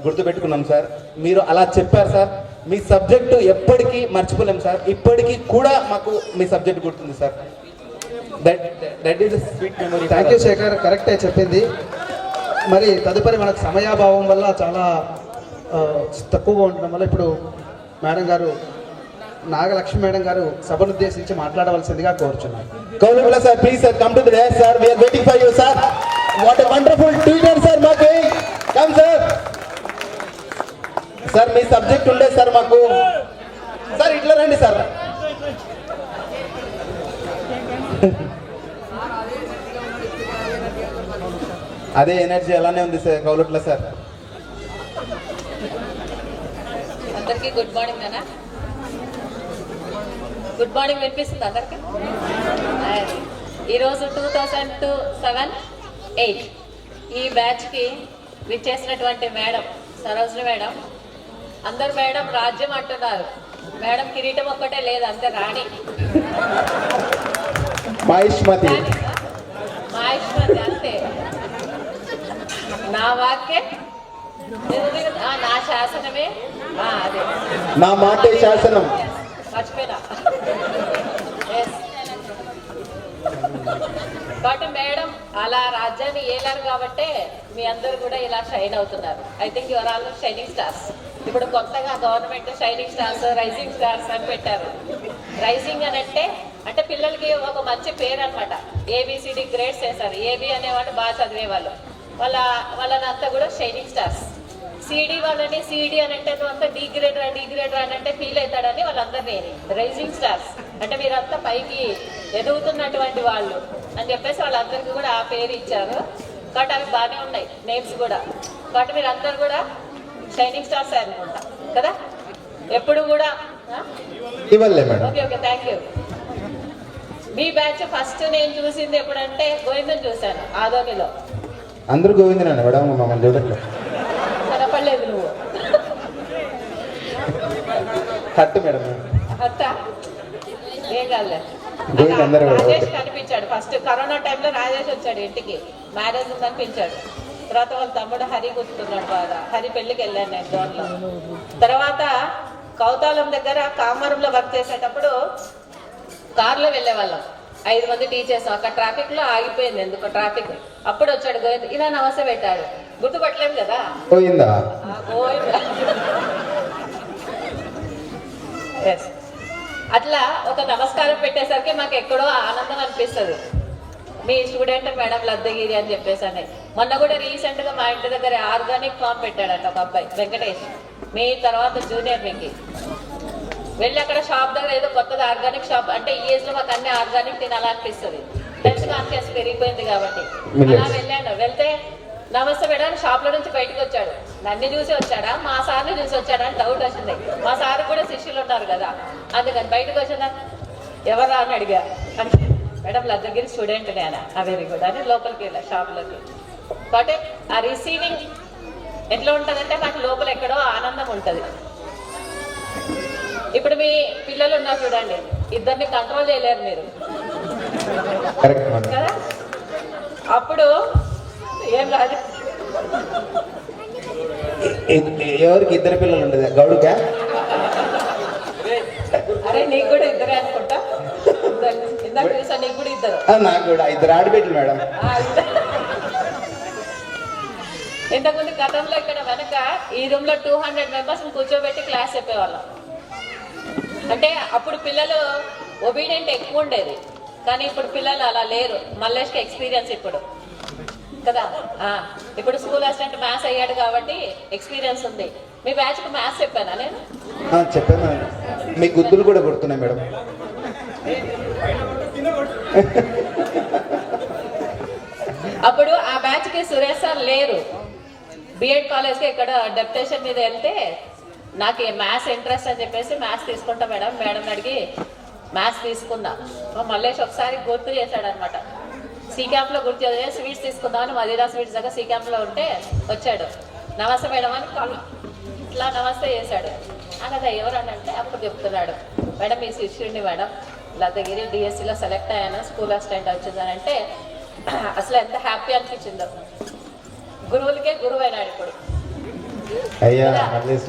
గుర్తుపెట్టుకున్నాం సార్. మీరు అలా చెప్పారు సార్. మీ సబ్జెక్టు ఎప్పటికీ మర్చిపోలేం సార్. ఇప్పటికీ కూడా మాకు మీ సబ్జెక్ట్ గుర్తుంది sir. That is sweet memory. Thank you Shekhar, కరెక్టే చెప్పింది. మరి తదుపరి మనకు సమయాభావం వల్ల చాలా తక్కువగా ఉండడం వల్ల ఇప్పుడు మేడం గారు, నాగలక్ష్మి మేడం గారు సభను ఉద్దేశించి మాట్లాడవలసిందిగా కోరుచున్నారు. Koulutla sir, please sir, come to the dais sir. We are waiting for you sir. What a wonderful tutor sir మాకు. Come sir. సార్ మీ సబ్జెక్ట్ ఉండే సార్ మాకు. సార్ ఇట్లా రండి సార్. అదే ఎనర్జీ అలానే ఉంది సార్ కౌలుట్ల సార్. అందరికీ గుడ్ మార్నింగ్ అన్న. గుడ్ మార్నింగ్ వినిపిస్తుంది అందరికి. ఈరోజు 2007-8 ఈ బ్యాచ్కి విచ్చేసినటువంటి మేడం సరోజిని మేడం, అందరు మేడం రాజ్యం అంటున్నారు. మేడం కిరీటం ఒక్కటే లేదు, అంతే రాణి మహిష్మతి అంతే. నా వాక్యే నా శాసనమే, అదే నా మాటే శాసనం. మర్చిపోయినా. బట్ మేడం అలా రాజ్యాన్ని ఏలారు కాబట్టే మీ అందరు కూడా ఇలా షైన్ అవుతున్నారు. I think your all shining stars. ఇప్పుడు కొత్తగా government shining stars, rising stars అని పెట్టారు. రైజింగ్ అని అంటే పిల్లలకి ఒక మంచి పేరు అనమాట. ఏబిసిడి గ్రేడ్స్ వేశారు. ఏబి అనేవాళ్ళు బాగా చదివేవాళ్ళు, వాళ్ళని అంతా కూడా షైనింగ్ స్టార్స్. సిడి వాళ్ళని సిడి అని అంటే నువ్వు అంతా డి గ్రేడ్ అని అంటే ఫీల్ అవుతాడని వాళ్ళందరినీ రైజింగ్ స్టార్స్ అంటే మీరంతా పైకి ఎదుగుతున్నటువంటి వాళ్ళు అని చెప్పేసి వాళ్ళందరికీ కూడా ఆ పేరు ఇచ్చారు. కాబట్టి అవి బాగానే ఉన్నాయి నేమ్స్ కూడా. కాబట్టి మీరందరూ కూడా షైనింగ్ స్టార్స్ అనుకుంటా కదా ఎప్పుడు కూడా. Okay thank you. Me batch first నేను చూసింది ఎప్పుడంటే గోవిందం చూశాను ఆదోనిలో. అందరూ గోవిందనండి మేడం, మమ్మల్ని చూడట్లేదు. కనపడలేదు నువ్వు. హట్టు మేడం. హట్టా ఏం కాదులే. అందరూ రాజేష్ కనిపించాడు ఫస్ట్. కరోనా టైంలో రాజేష్ వచ్చాడు ఇంటికి, మ్యారేజ్ ఉందనిపించాడు. తర్వాత వాళ్ళ తమ్ముడు హరి గుర్తున్నాడు బాగా. హరి పెళ్లికి వెళ్ళాను నేను జోన్లో. తర్వాత కౌతాలం దగ్గర కామరంలో వర్క్ చేసేటప్పుడు కార్లో వెళ్ళేవాళ్ళం 5 మంది టీచర్స్. అక్కడ ట్రాఫిక్ లో ఆగిపోయింది ఎందుకు ట్రాఫిక్. అప్పుడు వచ్చాడు గోవింద్, ఇలా నమస్తే పెట్టాడు. గుర్తుపట్టలేము కదా. పోయిందా? అట్లా ఒక నమస్కారం పెట్టేసరికి మాకు ఎక్కడో ఆనందం అనిపిస్తుంది. మీ స్టూడెంట్ మేడం లద్దగిరి అని చెప్పేసి మొన్న కూడా రీసెంట్ గా మా ఇంటి దగ్గర ఆర్గానిక్ ఫామ్ పెట్టాడంట ఒక అబ్బాయి వెంకటేష్. మీ తర్వాత జూనియర్ మీకు వెళ్ళి అక్కడ షాప్ దగ్గర ఏదో కొత్తది ఆర్గానిక్ షాప్ అంటే ఈ ఏజ్ లో మాకు అన్ని ఆర్గానిక్ తినాలనిపిస్తుంది. హెల్త్ కాన్షియస్ పెరిగిపోయింది కాబట్టి అలా వెళ్ళాను. వెళ్తే నమస్తే మేడం షాప్ లో నుంచి బయటకు వచ్చాడు. నన్ను చూసి వచ్చాడా మా సార్ని చూసి వచ్చాడా అని డౌట్ వచ్చింది. మా సార్ కూడా శిష్యులు ఉన్నారు కదా, అందుకని బయటకు వచ్చిందా ఎవరా అని అడిగా. అంటే మేడం లద్దగిరి స్టూడెంట్ నేను వెరీ గుడ్ అని లోపలికి వెళ్ళా షాప్లోకి. కాబట్టి ఆ రిసీవింగ్ ఎట్లా ఉంటుందంటే నాకు లోపల ఎక్కడో ఆనందం ఉంటుంది. ఇప్పుడు మీ పిల్లలు ఉన్నారు చూడండి, ఇద్దరిని కంట్రోల్ చేయలేరు మీరు కరెక్ట్ మేడం. కదా. అప్పుడు ఏం రాదు. ఎవరికి ఇద్దరు పిల్లలు ఉండదు గౌడుగా? అరే నీకు కూడా ఇద్దరే అనుకుంటా. ఇందాక చూసా నీకు కూడా ఇద్దరు. నాకు కూడా ఇద్దరు ఆడబిడ్డలు మేడం. ఇంతకుముందు గతంలో ఇక్కడ వెనక ఈ రూమ్ లో 200 మెంబర్స్ కూర్చోబెట్టి క్లాస్ చెప్పేవాళ్ళం. అంటే అప్పుడు పిల్లలు ఒబీడియంట్ ఎక్కువ ఉండేది, కానీ ఇప్పుడు పిల్లలు అలా లేరు. మల్లేష్కి ఎక్స్పీరియన్స్ ఇప్పుడు కదా. ఇప్పుడు స్కూల్ అసిస్టెంట్ మ్యాథ్స్ అయ్యాడు కాబట్టి ఎక్స్పీరియన్స్ ఉంది. మీ బ్యాచ్ కు మ్యాథ్స్ చెప్పానా నేను? చెప్పాను మేడం. మీ గుద్దులు కూడా కొడుతున్నాయి మేడం. అప్పుడు ఆ బ్యాచ్ కి సురేష్ సార్ లేరు. బిఎడ్ కాలేజ్ కి ఇక్కడ డెప్యుటేషన్ మీద వెళ్తే నాకు మ్యాథ్స్ ఇంట్రెస్ట్ అని చెప్పేసి మ్యాథ్స్ తీసుకుంటా మేడం. మేడం అడిగి మ్యాథ్స్ తీసుకున్నా. మల్లేష్ ఒకసారి గుర్తు చేశాడు అనమాట. సి క్యాంప్ లో గుర్తు చేసి స్వీట్స్ తీసుకుందామని మదీరా స్వీట్స్ దగ్గర సి క్యాంప్ లో ఉంటే వచ్చాడు. నమస్తే మేడం అని కాల్ ఇట్లా నమస్తే చేశాడు. కదా ఎవరు అని అంటే అప్పుడు చెప్తున్నాడు, మేడం ఈ శిష్యుడిని మేడం లద్దగిరి డిఎస్సిలో సెలెక్ట్ అయ్యాను, స్కూల్ అసిస్టెంట్ వచ్చిందని. అంటే అసలు ఎంత హ్యాపీ అనిపించిందో. గురువులకే గురువు అయినాడు ఇప్పుడు.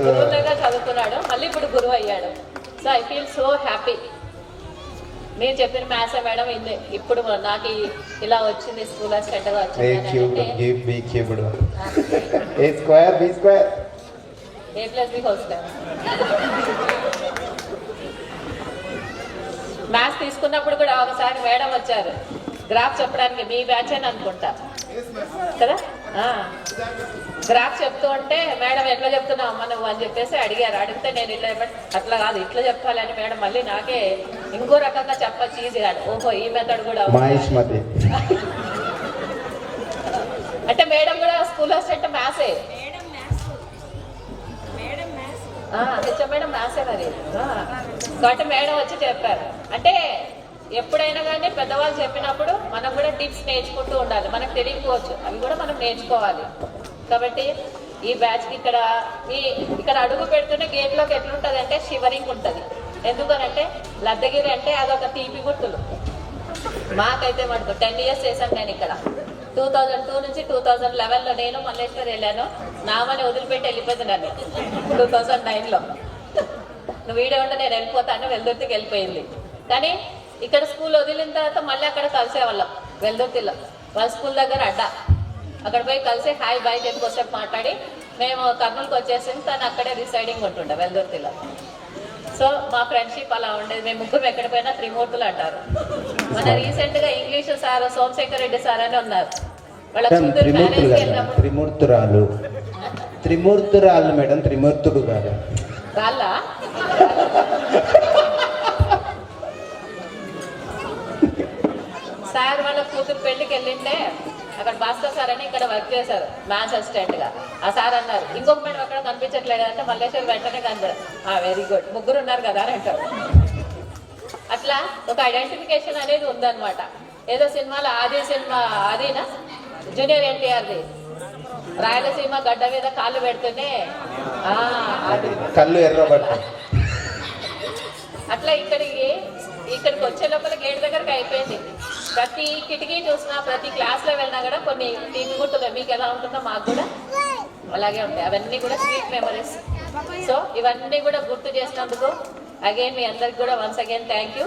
గురువులుగా చదువుకున్నాడు, మళ్ళీ ఇప్పుడు గురువు అయ్యాడు. So I feel so happy. నేను చెప్పిన మ్యాథ్స్ మేడం ఇప్పుడు నాకు ఇలా వచ్చింది, స్కూల్ అసిస్టెంట్ గా వచ్చింది. A+B whole square. మ్యాథ్స్ తీసుకున్నప్పుడు కూడా ఒకసారి మేడం వచ్చారు గ్రాఫ్ చెప్పడానికి. మీ బ్యాచ్ అని అనుకుంటా కదా. గ్రాఫ్ చెప్తూ ఉంటే మేడం ఎట్లా చెప్తున్నావు అమ్మ నువ్వు అని చెప్పేసి అడిగారు. అడిగితే నేను ఇట్లా అట్లా కాదు ఇట్లా చెప్పాలని మేడం మళ్ళీ నాకే ఇంకో రకంగా చెప్పచ్చు ఈజీగా. ఓహో ఈ మెథడ్ కూడా అంటే మేడం కూడా స్కూల్ అసిస్టెంట్ మ్యాథ్సే. హెచ్ఎం మేడం మ్యాథ్సే మరి. కాబట్టి మేడం వచ్చి చెప్పారు. అంటే ఎప్పుడైనా కానీ పెద్దవాళ్ళు చెప్పినప్పుడు మనం కూడా టిప్స్ నేర్చుకుంటూ ఉండాలి. మనకు తెలియకపోవచ్చు, అవి కూడా మనం నేర్చుకోవాలి. కాబట్టి ఈ బ్యాచ్కి ఇక్కడ అడుగు పెడుతున్న గేట్లోకి ఎట్లుంటుంది అంటే షివరింగ్ ఉంటుంది. ఎందుకనంటే లద్దగిరి అంటే అదొక తీపి గుర్తులు. మాకైతే మటుకు 10 years చేశాను నేను ఇక్కడ. 2002 నుంచి 2011లో నేను మల్లేశ్వర్ వెళ్ళాను. నామని వదిలిపెట్టి వెళ్ళిపోయింది నన్ను 2009లో. నువ్వు వీడియో ఉంటే నేను వెళ్ళిపోతాను, వెల్దుర్తికి వెళ్ళిపోయింది. కానీ ఇక్కడ స్కూల్ వదిలిన తర్వాత మళ్ళీ అక్కడ కలిసేవాళ్ళం వెల్దుర్తిలో. వాళ్ళ స్కూల్ దగ్గర అడ్డా అక్కడ పోయి కలిసి హాయ్ బాయ్ చెప్పి కొద్దిసేపు మాట్లాడి మేము కర్నూలుకి వచ్చేసింది. తను అక్కడే రిసైడింగ్ ఉంటుండే వెల్దుర్తిలో. సో మా ఫ్రెండ్షిప్ అలా ఉండేది. మేము ముగ్గురు ఎక్కడ పోయినా త్రిమూర్తులు అంటారు. మన రీసెంట్ గా English sir Somashekar Reddy sir అని ఉన్నారు. వాళ్ళ కూతురు మ్యారేజ్కి వెళ్ళినప్పుడు త్రిమూర్తురాలు మేడం, త్రిమూర్తుడు కాదు. వాళ్ళ సార్ వాళ్ళ కూతురు పెళ్లికి వెళ్ళింటే అక్కడ భాస్కర్ సార్ అని ఇక్కడ వర్క్ చేశారు మ్యాథ్స్ అసిస్టెంట్ గా. ఆ సార్ అన్నారు ఇంకొక మేడం అక్కడ కనిపించట్లేదు అంటే మల్లేశ్వరి వెంటనే కనబడారు. వెరీ గుడ్ ముగ్గురు ఉన్నారు కదా అని అంటారు. అట్లా ఒక ఐడెంటిఫికేషన్ అనేది ఉందన్నమాట. ఏదో సినిమాలో ఆదినా జూనియర్ ఎన్టీఆర్ది రాయలసీమ గడ్డ మీద కాళ్ళు పెడుతూనే కళ్ళు ఎర్రబడ్డ. అట్లా ఇక్కడికి వచ్చే లోపల గేట్ దగ్గరకు అయిపోయింది. ప్రతి కిటికీ చూసినా ప్రతి క్లాస్లో వెళ్ళినా కూడా కొన్ని తీపి గుర్తులు. మీకు ఎలా ఉంటుందో మాకు కూడా అలాగే ఉంటాయి. అవన్నీ కూడా స్వీట్ మెమరీస్. సో ఇవన్నీ కూడా గుర్తు చేసినందుకు అగైన్ మీ అందరికి కూడా వన్స్ అగైన్ థ్యాంక్ యూ.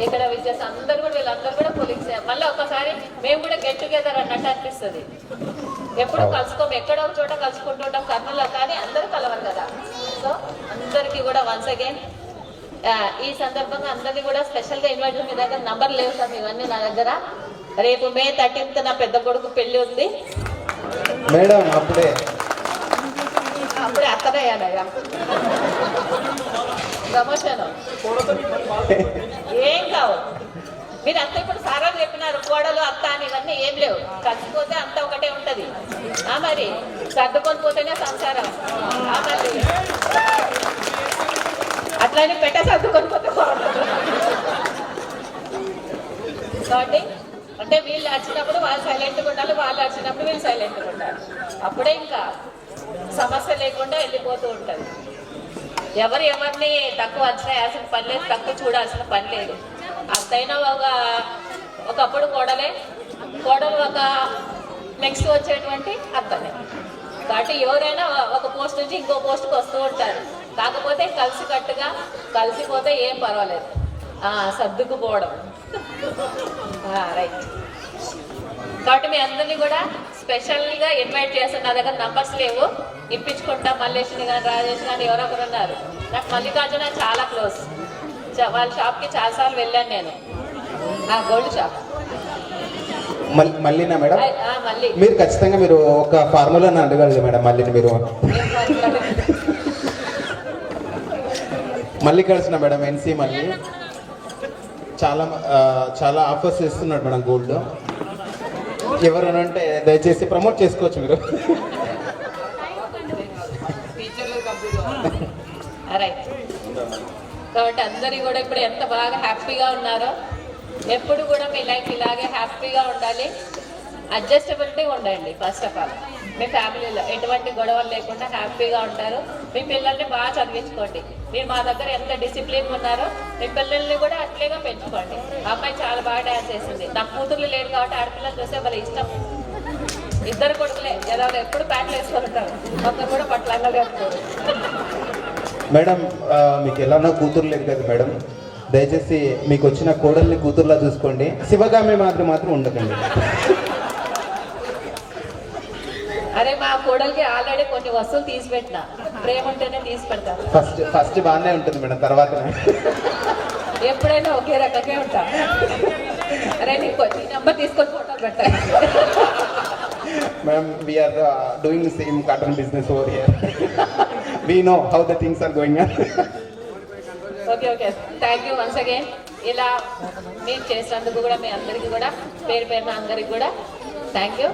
ఇక్కడ విద్యార్థి అందరూ కూడా వీళ్ళందరూ కూడా కొలీగ్స్. మళ్ళీ ఒకసారి మేము కూడా గెట్ టుగెదర్ అన్నట్టు అనిపిస్తుంది. ఎప్పుడు కలుసుకోము, ఎక్కడో ఒక చోట కలుసుకుంటుంటాం కర్నూలులో, కానీ అందరూ కలవరు కదా. సో అందరికీ కూడా వన్స్ అగైన్ ఈ సందర్భంగా అందరినీ కూడా స్పెషల్గా ఇన్వైట్ చేసి, మీ దగ్గర నంబర్ లేవు సార్ ఇవన్నీ నా దగ్గర. రేపు May 13th నా పెద్ద కొడుకు పెళ్లి ఉంది. మేడం అప్పుడే అత్తనయ్యానయ్యా ప్రమోషన్ ఏం కావు. మీరు అంతా ఇప్పుడు సారా చెప్పినారు కోడలు అత్త అని, ఇవన్నీ ఏం లేవు. కలిసిపోతే అంతా ఒకటే ఉంటది. మరి సర్దుకొని పోతేనే సంసారం. మరి అట్లనే సర్దుకొని పోతే బాగుంటుంది. కాబట్టి అంటే వీళ్ళు వచ్చినప్పుడు వాళ్ళు సైలెంట్గా ఉండాలి, వాళ్ళు వచ్చినప్పుడు వీళ్ళు సైలెంట్గా ఉండాలి. అప్పుడే ఇంకా సమస్య లేకుండా వెళ్ళిపోతూ ఉంటుంది. ఎవరిని తక్కువ అంచనా వేయాల్సిన పని లేదు, తక్కువ చూడాల్సిన పని లేదు. అంతైనా ఒకప్పుడు కోడలు ఒక నెక్స్ట్ వచ్చేటువంటి అత్తనే. కాబట్టి ఎవరైనా ఒక పోస్ట్ నుంచి ఇంకో పోస్ట్కి వస్తూ ఉంటారు. కాకపోతే కలిసికట్టుగా కలిసిపోతే ఏం పర్వాలేదు. సర్దుకుపోవడం రైట్. కాబట్టి మీ అందరినీ కూడా స్పెషల్గా ఇన్వైట్ చేస్తాను. నా దగ్గర నంబర్స్ లేవు, ఇప్పించుకుంటా. మల్లేష్ని కానీ రాజేష్ కానీ ఎవరొకరు ఉన్నారు. నాకు మల్లికార్జున చాలా క్లోజ్. వాళ్ళ షాప్కి చాలాసార్లు వెళ్ళాను నేను. Gold shop. మళ్ళీనా మేడం? మళ్ళీ మీరు ఖచ్చితంగా మీరు ఒక ఫార్ములా అడగలదు మేడం. మళ్ళీ మీరు మళ్ళీ కలిసిన మేడం ఎన్సీ మళ్ళీ చాలా ఆఫర్స్ ఇస్తున్నాడు మేడం గోల్డ్. ఎవరైనా అంటే దయచేసి ప్రమోట్ చేసుకోవచ్చు మీరు. రైట్. కాబట్టి అందరి కూడా ఇప్పుడు ఎంత బాగా హ్యాపీగా ఉన్నారో, ఎప్పుడు కూడా మీ లైఫ్ ఇలాగే హ్యాపీగా ఉండాలి. అడ్జస్టబిలిటీ ఉండండి. ఫస్ట్ ఆఫ్ ఆల్ మీ ఫ్యామిలీలో ఎటువంటి గొడవలు లేకుండా హ్యాపీగా ఉంటారు. మీ పిల్లల్ని బాగా చదివించుకోండి. మీరు మా దగ్గర ఎంత డిసిప్లిన్ ఉన్నారో మీ పిల్లల్ని కూడా అట్లేగా పెంచుకోండి. అమ్మాయి చాలా బాగా డ్యాన్స్ చేసింది. నా కూతుర్లు లేరు కాబట్టి ఆడపిల్లలు చూస్తే వాళ్ళ ఇష్టం. ఇద్దరు కొడుకులే ఏదో ఎప్పుడు ప్యాంట్లు వేసుకొని ఉంటారు, ఒక్కరు కూడా పట్లంగా కట్టుకోరు. మేడం మీకు ఎలానో కూతురు లేదు కదా మేడం, దయచేసి మీకు వచ్చిన కోడల్ని కూతురులా చూసుకోండి. శివగామి మాత్రం ఉండకండి. అరే మా కోడలికి ఆల్రెడీ కొన్ని వస్తువులు తీసి పెట్టిన, ప్రేమ ఉంటేనే తీసి పెడతా. ఫస్ట్ బాగానే ఉంటుంది మేడం, తర్వాత ఎప్పుడైనా ఒకే రకంగా ఉంటా. అరే నీకు నీ నెంబర్ తీసుకొని ఫోటో పెట్టాలి. Ma'am, we are doing the same cotton business over here. We know how the things are going on. Okay. Thank you once again. ఇలా మీరు చేసినందుకు కూడా మీ అందరికీ కూడా పేరున అందరికి కూడా థ్యాంక్ యూ.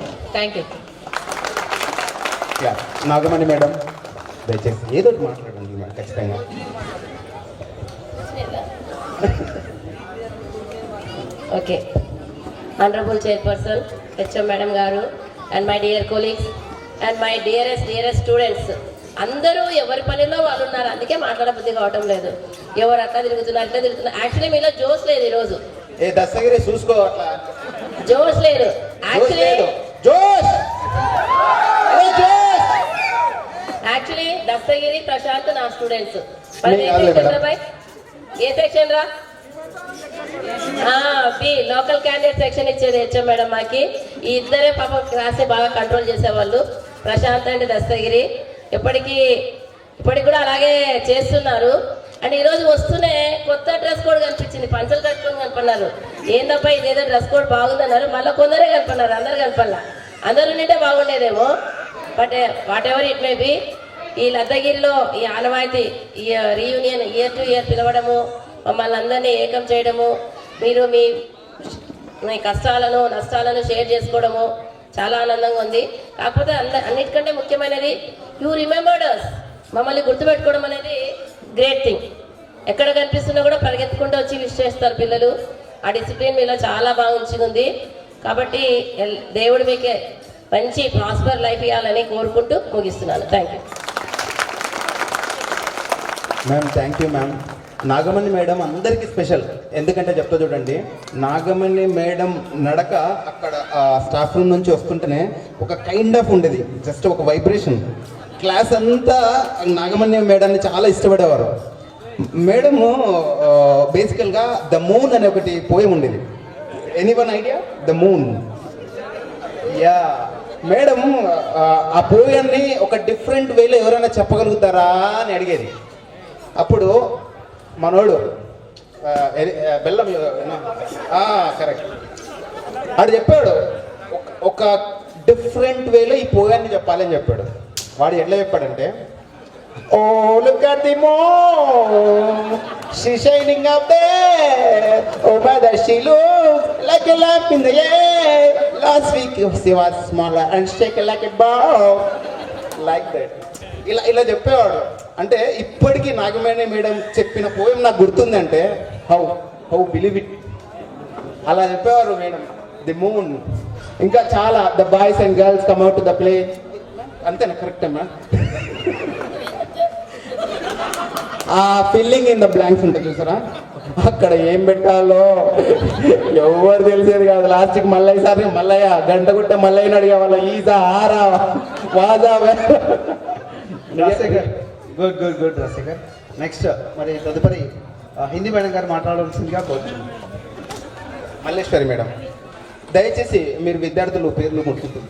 నాగమణి మేడం దయచేసి ఏదో మాట్లాడండి మేడం ఖచ్చితంగా. Okay. Honourable chairperson HM madam గారు and my dear colleagues and my dearest students అందరూ ఎవరి పనిలో వాళ్ళు ఉన్నారు. అందుకే మాట్లాడబుద్ధి కావటం లేదు. ఎవరు అట్లా తిరుగుతున్నారు. యాక్చువల్లీ మీలో జోష్ లేదు ఈరోజు. దస్తగిరి చూసుకో, అట్లా జోష్ లేదు యాక్చువల్లీ దస్తగిరి ప్రశాంత్ నా స్టూడెంట్స్. ఏ సెక్షన్ రా? లోకల్ క్యాండిడేట్ సెక్షన్ ఇచ్చేది హెచ్ఎం మేడం మాకి. ఈ ఇద్దరే పాపం క్లాస్ బాగా కంట్రోల్ చేసేవాళ్ళు, ప్రశాంత్ అండ్ దస్తగిరి. ఇప్పటికి కూడా అలాగే చేస్తున్నారు. అండ్ ఈరోజు వస్తూనే కొత్త డ్రెస్ కోడ్ కనిపించింది. పంచలు కట్టుకొని కనపన్నారు. ఏందబ్బా ఇదేదో డ్రెస్ కోడ్ బాగుందన్నారు. మళ్ళీ కొందరే కనపన్నారు, అందరు కనపడలా. అందరూ నింటే బాగుండేదేమో. But whatever it may be, ఈ లద్దగిరిలో ఈ ఆనవాయితీ ఈ రీయూనియన్ ఇయర్ టు ఇయర్ పిలవడము, మమ్మల్ని అందరినీ ఏకం చేయడము, మీరు మీ కష్టాలను నష్టాలను షేర్ చేసుకోవడము చాలా ఆనందంగా ఉంది. కాకపోతే అన్నిటికంటే ముఖ్యమైనది యూ రిమెంబర్డ్ us. మమ్మల్ని గుర్తుపెట్టుకోవడం అనేది గ్రేట్ థింగ్. ఎక్కడ కనిపిస్తున్నా కూడా పరిగెత్తుకుంటూ వచ్చి విష్ చేస్తారు పిల్లలు. ఆ డిసిప్లిన్ మీలో చాలా బాగా ఉంచుకుంది. కాబట్టి దేవుడు మీకే మంచి ప్రాస్పర్ లైఫ్ ఇవ్వాలని కోరుకుంటూ ముగిస్తున్నాను. Thank you ma'am. Thank you ma'am. Nagamani madam అందరికీ స్పెషల్. ఎందుకంటే చెప్తా చూడండి, నాగమణి మేడం నడక అక్కడ స్టాఫ్ రూమ్ నుంచి వస్తుంటేనే ఒక కైండ్ ఆఫ్ ఉండేది, జస్ట్ ఒక వైబ్రేషన్. క్లాస్ అంతా నాగమణి మేడాన్ని చాలా ఇష్టపడేవారు. మేడము బేసికల్గా ద మూన్ అనే ఒకటి పోయం ఉండేది. Anyone idea the moon? Yeah, madam ఆ పోయాన్ని ఒక డిఫరెంట్ వేలో ఎవరైనా చెప్పగలుగుతారా అని అడిగేది. అప్పుడు మనోడు బెల్లం కరెక్ట్ వాడు చెప్పాడు ఒక డిఫరెంట్ వేలో ఈ పోయాన్ని చెప్పాలని చెప్పాడు. వాడు ఎట్లా చెప్పాడంటే, oh look at the moon she shining up there oh mother she look like a lamp in the air last week she was smaller and shake like a ball like that. ఇలా చెప్పేవాడు. అంటే ఇప్పటికీ Nagamani madam చెప్పిన poem నాకు గుర్తుందంటే how believe it, అలా చెప్పేవారు madam. The moon, ఇంకా చాలా the boys and girls come out to the play. అంతేనా? కరెక్ట్ అమ్మా. ఆ ఫిల్లింగ్ ఇన్ ద బ్లాంక్స్ ఉంటుంది చూసారా, అక్కడ ఏం పెట్టాలో ఎవరు తెలిసేది కాదు. లాస్ట్కి మల్లయ్య సార్, మల్లయ్య గంట గుట్ట మల్లయ్యని అడిగేవాళ్ళ ఈజా ఆరా వాజా. రాజశేఖర్, గుడ్ రాజశేఖర్. నెక్స్ట్ మరి తదుపరి హిందీ మేడం గారు మాట్లాడవలసిందిగా కోరుచున్నాను. మల్లేశ్వరి మేడం, దయచేసి మీరు విద్యార్థులు పేర్లు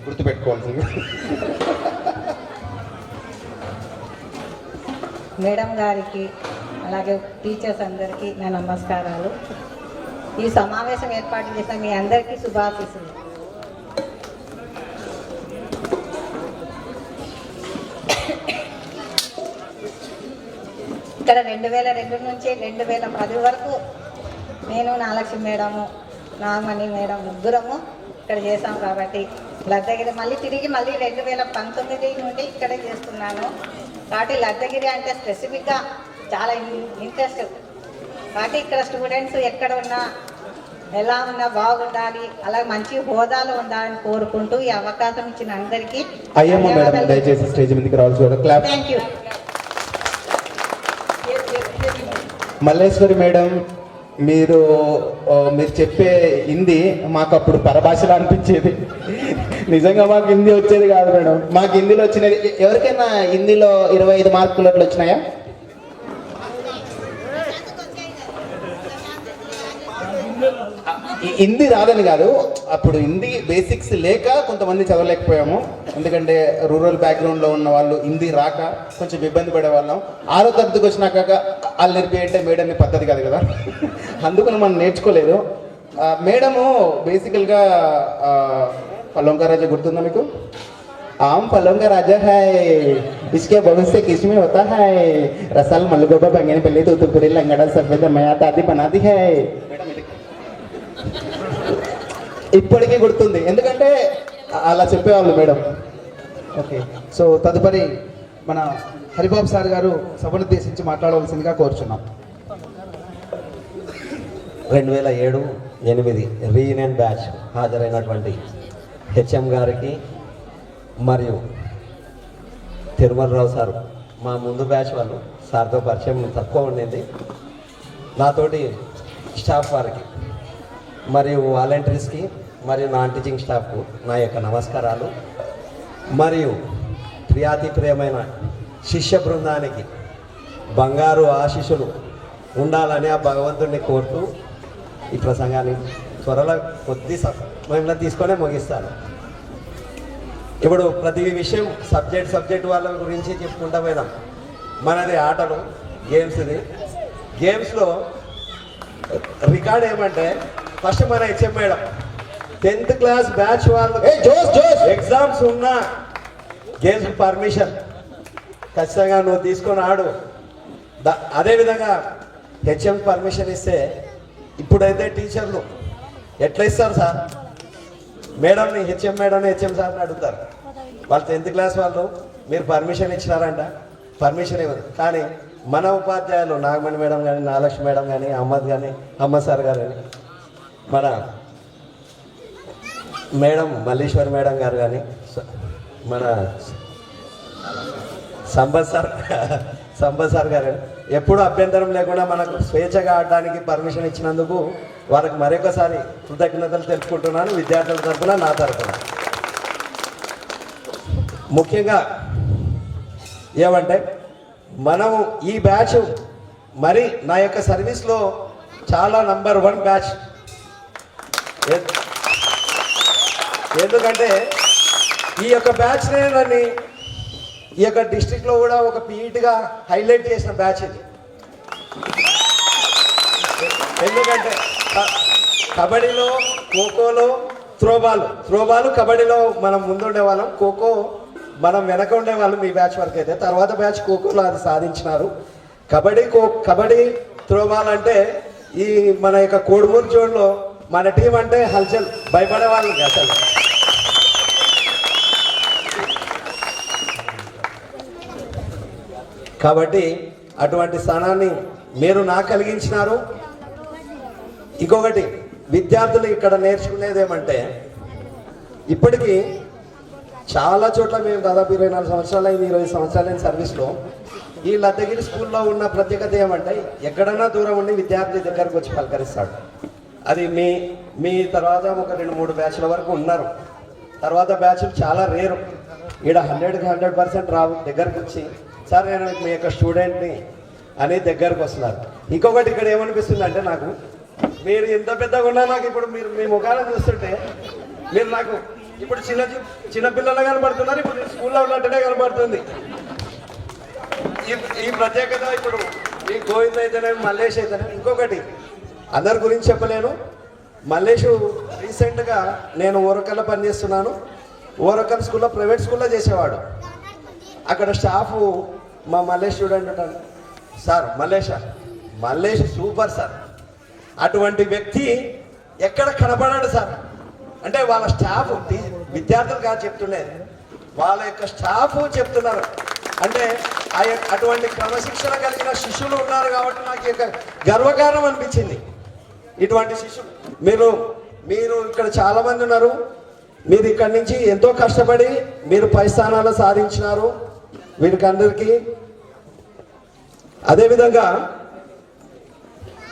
గుర్తుపెట్టుకోవాల్సింది. మేడం గారికి అలాగే టీచర్స్ అందరికీ నా నమస్కారాలు. ఈ సమావేశం ఏర్పాటు చేసిన మీ అందరికీ శుభాశీస్సులు. ఇక్కడ 2002 నుంచి 2010 వరకు నేను నాగలక్ష్మి మేడము, నాగమణి మేడం ముగ్గురము ఇక్కడ చేసాం. కాబట్టి లద్దగిరి మళ్ళీ 2019 నుండి ఇక్కడే చేస్తున్నాను. కాబట్టి లద్దగిరి అంటే స్పెసిఫిక్గా చాలా ఇంట్రెస్ట్. కాబట్టి ఇక్కడ స్టూడెంట్స్ ఎక్కడ ఉన్నా ఎలా ఉన్నా బాగుండాలి, అలాగే మంచి హోదాలో ఉండాలని కోరుకుంటూ ఈ అవకాశం ఇచ్చిన అందరికీ అయ్యమ్మ మేడం దయచేసి స్టేజ్ మీదకి రావాల్సి. Clap. Thank you. Malleswari madam, మీరు చెప్పే హిందీ మాకు అప్పుడు పరభాషలో అనిపించేది. నిజంగా మాకు హిందీ వచ్చేది కాదు మేడం. మాకు హిందీలో వచ్చినది. ఎవరికైనా హిందీలో 25 మార్కులు అట్లా వచ్చినాయా? హిందీ రాదని కాదు, అప్పుడు హిందీ బేసిక్స్ లేక కొంతమంది చదవలేకపోయాము. ఎందుకంటే రూరల్ బ్యాక్గ్రౌండ్లో ఉన్న వాళ్ళు హిందీ రాక కొంచెం ఇబ్బంది పడేవాళ్ళం. 6వ తరగతికి వచ్చినాక వాళ్ళు నేర్పేయంటే మేడం పద్ధతి కాదు కదా, అందుకని మనం నేర్చుకోలేదు. మేడము బేసికల్గా పల్లంకా రాజా గుర్తుందా మీకు? आम फलों का राजा है, इसके बहुत से किस्में होता है, रसल मलगोबा बैंगनी पल्ली तूतुकुड़ी लंगड़ा सफेद मयात आदि बनाती है. ఇప్పటికీ గుర్తుంది, ఎందుకంటే అలా చెప్పేవాళ్ళు మేడం. ఓకే, సో తదుపరి మన హరిబాబు సార్ గారు సభనుద్దేశించి మాట్లాడవలసిందిగా కోరుచున్నాం. 2007-8 రీయూనియన్ బ్యాచ్ హాజరైనటువంటి హెచ్ఎం గారికి మరియు తిరుమలరావు సార్, మా ముందు బ్యాచ్ వాళ్ళు, సార్తో పరిచయం తక్కువ ఉండింది. నాతోటి స్టాఫ్ వారికి మరియు వాలంటీర్స్కి మరియు నాన్ టీచింగ్ స్టాఫ్కు నా యొక్క నమస్కారాలు. మరియు ప్రియాతి ప్రియమైన శిష్య బృందానికి బంగారు ఆశీస్సులు ఉండాలని ఆ భగవంతుడిని కోరుతూ ఈ ప్రసంగాన్ని త్వరలో కొద్ది సమయంలో తీసుకొనే ముగిస్తాను. ఇప్పుడు ప్రతి విషయం సబ్జెక్ట్ వాళ్ళ గురించి చెప్పుకుంటా పోయినాం. మనది ఆటలు, గేమ్స్ది. గేమ్స్లో రికార్డ్ ఏమంటే ఫస్ట్ మన HM madam 10th class batch వాళ్ళు ఎగ్జామ్స్ ఉన్నా గేమ్స్ పర్మిషన్ ఖచ్చితంగా నువ్వు తీసుకొని ఆడు. అదేవిధంగా హెచ్ఎం పర్మిషన్ ఇస్తే, ఇప్పుడైతే టీచర్లు ఎట్లా ఇస్తారు సార్? మేడంని హెచ్ఎం సార్ని అడుగుతారు. వాళ్ళు 10th క్లాస్ వాళ్ళు మీరు పర్మిషన్ ఇచ్చినారంట, పర్మిషన్ ఇవ్వదు. కానీ మన ఉపాధ్యాయులు నాగమణి మేడం కానీ, నాగలక్ష్మి మేడం కానీ, అహ్మద్ సార్ గారు కానీ, మన మేడం మల్లేశ్వరి మేడం గారు కానీ, మన సంపత్ సార్ గారు ఎప్పుడూ అభ్యంతరం లేకుండా మనకు స్వేచ్ఛగా ఆడడానికి పర్మిషన్ ఇచ్చినందుకు వారికి మరొకసారి కృతజ్ఞతలు తెలుపుకుంటున్నాను, విద్యార్థుల తరఫున, నా తరఫున. ముఖ్యంగా ఏమంటే మనము ఈ బ్యాచ్ మరి నా యొక్క సర్వీస్లో చాలా నంబర్ 1 బ్యాచ్. ఎందుకంటే ఈ యొక్క బ్యాచ్నే నన్ను ఈ యొక్క డిస్ట్రిక్ట్లో కూడా ఒక పీఈటీగా హైలైట్ చేసిన బ్యాచ్ ఇది. ఎందుకంటే కబడ్డీలో, ఖోఖోలో త్రోబాలు కబడ్డీలో మనం ముందుండే వాళ్ళం, ఖోఖో మనం వెనక ఉండేవాళ్ళం మీ బ్యాచ్ వరకు అయితే. తర్వాత బ్యాచ్ ఖోఖోలో అది సాధించినారు. కబడ్డీ త్రోబాల్ అంటే ఈ మన యొక్క కోడుమూరు జోన్లో మన టీం అంటే హల్చల్, భయపడే వాళ్ళకి అసలు. కాబట్టి అటువంటి స్థానాన్ని మీరు నాకు కలిగించినారు. ఇంకొకటి, విద్యార్థులు ఇక్కడ నేర్చుకునేది ఏమంటే, ఇప్పటికీ చాలా చోట్ల మేము దాదాపు 24 సంవత్సరాలైంది, 20 సంవత్సరాలైన సర్వీస్లో ఈ లద్దగిరి స్కూల్లో ఉన్న ప్రత్యేకత ఏమంటే, ఎక్కడన్నా దూరం ఉండి విద్యార్థి దగ్గరకు వచ్చి పలకరిస్తాడు. అది మీ తర్వాత ఒక 2-3 బ్యాచ్ల వరకు ఉన్నారు. తర్వాత బ్యాచ్లు చాలా రేరు. ఇక్కడ 100% రావు, దగ్గరకు వచ్చి సార్ నేను మీ యొక్క స్టూడెంట్ని అని దగ్గరకు వస్తున్నారు. ఇంకొకటి ఇక్కడ ఏమనిపిస్తుంది అంటే, నాకు మీరు ఎంత పెద్దగా ఉన్నా నాకు ఇప్పుడు మీరు మీ ముఖాలను చూస్తుంటే మీరు నాకు ఇప్పుడు చిన్నపిల్లలు కనబడుతున్నారు. ఇప్పుడు స్కూల్లో ఉన్నట్టునే కనబడుతుంది. ఈ ప్రత్యేకత ఇప్పుడు ఈ గోవింద్ అయితేనే, మల్లేష్ అయితేనే. ఇంకొకటి అందరి గురించి చెప్పలేను. మల్లేష్ రీసెంట్గా నేను ఓరకల్లో పనిచేస్తున్నాను. ఓరకల్ స్కూల్లో, ప్రైవేట్ స్కూల్లో చేసేవాడు. అక్కడ స్టాఫ్ మా మల్లేష్ స్టూడెంట్ ఉంటాడు, సార్ మల్లేష్ సూపర్ సార్, అటువంటి వ్యక్తి ఎక్కడ కనబడాడు సార్ అంటే వాళ్ళ స్టాఫ్, విద్యార్థులు కాదు చెప్తుండేది, వాళ్ళ యొక్క స్టాఫ్ చెప్తున్నారు. అంటే అటువంటి క్రమశిక్షణ కలిగిన శిష్యులు ఉన్నారు కాబట్టి నాకు యొక్క గర్వకారణం అనిపించింది. ఇటువంటి శిష్యులు మీరు ఇక్కడ చాలామంది ఉన్నారు. మీరు ఇక్కడి నుంచి ఎంతో కష్టపడి మీరు పై స్థానాలు సాధించినారు వీరికందరికీ. అదేవిధంగా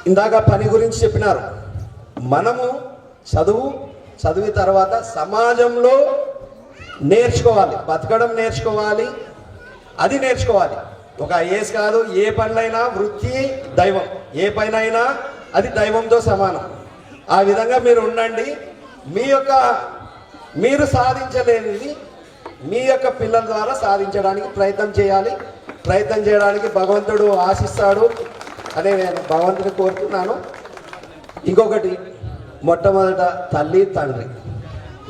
ఇందాక పని గురించి చెప్పినారు. మనము చదివి తర్వాత సమాజంలో నేర్చుకోవాలి, బతకడం నేర్చుకోవాలి, అది నేర్చుకోవాలి. ఒక ఐఏఎస్ కాదు, ఏ పనులైనా వృత్తి దైవం, ఏ పనైనా అది దైవంతో సమానం. ఆ విధంగా మీరు ఉండండి. మీరు సాధించలేనిది మీ యొక్క పిల్లల ద్వారా సాధించడానికి ప్రయత్నం చేయాలి. ప్రయత్నం చేయడానికి భగవంతుడు ఆశిస్తాడు అని నేను భగవంతుని కోరుతున్నాను. ఇంకొకటి, మొట్టమొదట తల్లి తండ్రి,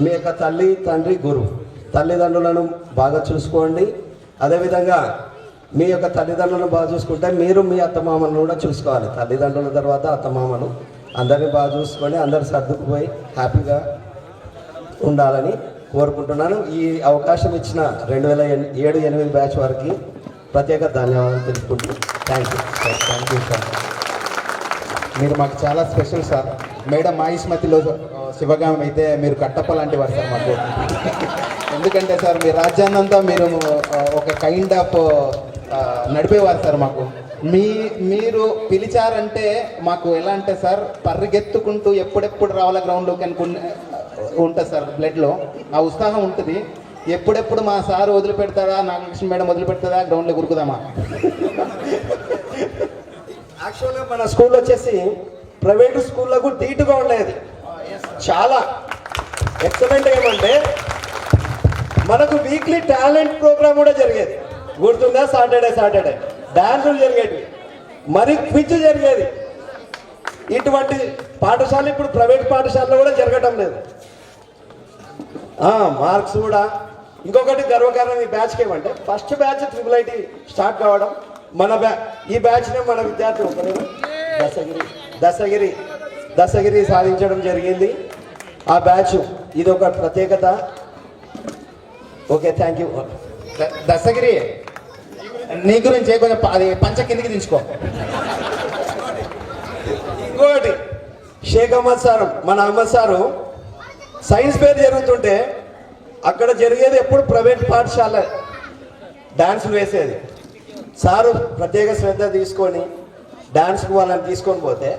మీ యొక్క తల్లి తండ్రి గురువు, తల్లిదండ్రులను బాగా చూసుకోండి. అదేవిధంగా మీ యొక్క తల్లిదండ్రులను బాగా చూసుకుంటే మీరు మీ అత్తమామలను కూడా చూసుకోవాలి. తల్లిదండ్రుల తర్వాత అత్తమామలు, అందరినీ బాగా చూసుకొని అందరు సర్దుకుపోయి హ్యాపీగా ఉండాలని కోరుకుంటున్నాను. ఈ అవకాశం ఇచ్చిన 2007-8 బ్యాచ్ వారికి ప్రత్యేక ధన్యవాదాలు తెలుపుకుంటున్నాను. Thank you sir. మీరు మాకు చాలా స్పెషల్ సార్. మేడం మాయిస్మతిలో శివగామి అయితే మీరు కట్టప్ప లాంటి వారు సార్ మాకు. ఎందుకంటే సార్ మీ రాజ్యాన్ని అంతా మీరు ఒక కైండ్ ఆఫ్ నడిపేవారు సార్ మాకు. మీరు పిలిచారంటే మాకు ఎలా అంటే సార్, పరిగెత్తుకుంటూ ఎప్పుడెప్పుడు రావాల గ్రౌండ్లోకి ఉంటుంది సార్. బ్లడ్లో ఆ ఉత్సాహం ఉంటుంది. ఎప్పుడెప్పుడు మా సార్ వదిలిపెడతారా, నాగలక్ష్మి మేడం వదిలిపెడతారా, గ్రౌండ్లో గురుకుదామా. యాక్చువల్గా మన స్కూల్ వచ్చేసి ప్రైవేటు స్కూళ్ళకు ధీటుగా ఉండేది. చాలా ఎక్సలెంట్. ఏమంటే మనకు వీక్లీ టాలెంట్ ప్రోగ్రామ్ కూడా జరిగేది, గుర్తుందా? సాటర్డే డాన్సులు జరిగేవి, మరి క్విజ్ జరిగేది. ఇటువంటి పాఠశాల ఇప్పుడు ప్రైవేట్ పాఠశాలలో కూడా జరగటం లేదు. మార్క్స్ కూడా. ఇంకొకటి గర్వకారణం ఈ బ్యాచ్కి ఏమంటే, ఫస్ట్ బ్యాచ్ IIIT స్టార్ట్ కావడం, ఈ బ్యాచ్నే మన విద్యార్థి ఒకరు దశగిరి సాధించడం జరిగింది. ఆ బ్యాచ్ ఇది ఒక ప్రత్యేకత. Okay, thank you. దశగిరి నీ గురించి కొంచెం అది పంచ కిందికి దించుకో. ఇంకొకటి, షేక్ అహ్మద్ సారు, మన అహ్మద్ సారు సైన్స్ ఫేర్ జరుగుతుంటే అక్కడ జరిగేది ఎప్పుడు ప్రైవేట్ పాఠశాల డాన్సులు వేసేది. సారు ప్రత్యేక శ్రద్ధ తీసుకొని డాన్స్కి వాళ్ళని తీసుకొని పోతే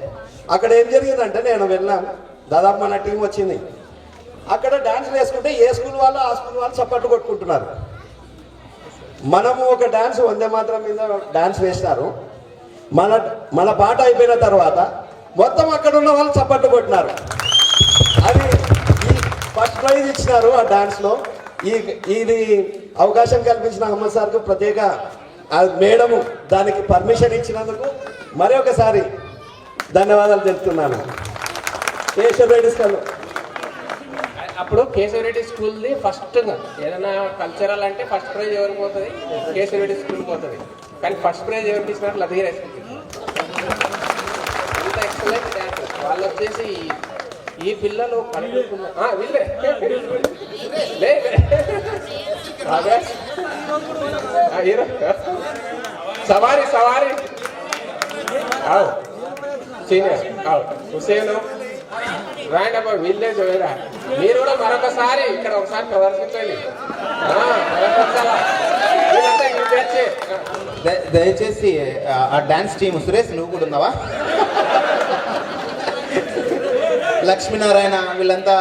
అక్కడ ఏం జరిగిందంటే, నేను వెళ్ళాను, దాదాపు మన టీం వచ్చింది. అక్కడ డాన్సులు వేసుకుంటే ఏ స్కూల్ వాళ్ళు ఆ స్కూల్ వాళ్ళు చప్పట్లు కొట్టుకుంటున్నారు. మనము ఒక డాన్స్ వందే మాత్రం మీద డాన్స్ వేసినారు. మన పాట అయిపోయిన తర్వాత మొత్తం అక్కడ ఉన్న వాళ్ళు చప్పట్లు కొట్టినారు. అది ఫస్ట్ ప్రైజ్ ఇచ్చినారు ఆ డాన్స్లో. ఇది అవకాశం కల్పించిన అహ్మద్ సార్కు ప్రత్యేక, మేడము దానికి పర్మిషన్ ఇచ్చినందుకు మరి ఒకసారి ధన్యవాదాలు చెప్తున్నాను. కేశవరెడ్డి స్కూల్ అప్పుడు కేశవరెడ్డి స్కూల్ది ఫస్ట్ ఏదైనా కల్చరల్ అంటే ఫస్ట్ ప్రైజ్ ఎవరికి పోతుంది? కేశవరెడ్డి స్కూల్ పోతుంది. కానీ ఫస్ట్ ప్రైజ్ ఎవరికి ఇచ్చినట్లు అది ఇంత ఎక్సలెంట్ డ్యాన్స్. వాళ్ళు వచ్చేసి ఈ పిల్లలు వీళ్ళే హీరో సవారీ సవారీ సీనియర్ హుసేను రాండ్ అబ్బా విలేజ్ వేరా. మీరు కూడా మరొకసారి ఇక్కడ ఒకసారి ప్రదర్శించండి. దయచేసి ఆ డాన్స్ టీమ్ సురేష్ నువ్వు కూడా ఉన్నావా? లక్ష్మీనారాయణ వీళ్ళంతా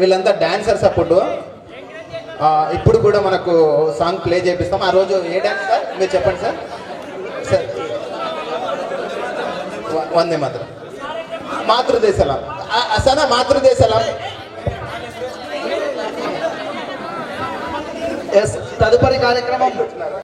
వీళ్ళంతా డాన్సర్స్. అప్పుడు ఇప్పుడు కూడా మనకు సాంగ్ ప్లే చేపిస్తాం. ఆ రోజు ఏ డాన్స్ సార్ మీరు చెప్పండి సార్. సార్ వందే మాత్రం మాతృదేశలం అసనా మాతృదేశలం. తదుపరి కార్యక్రమం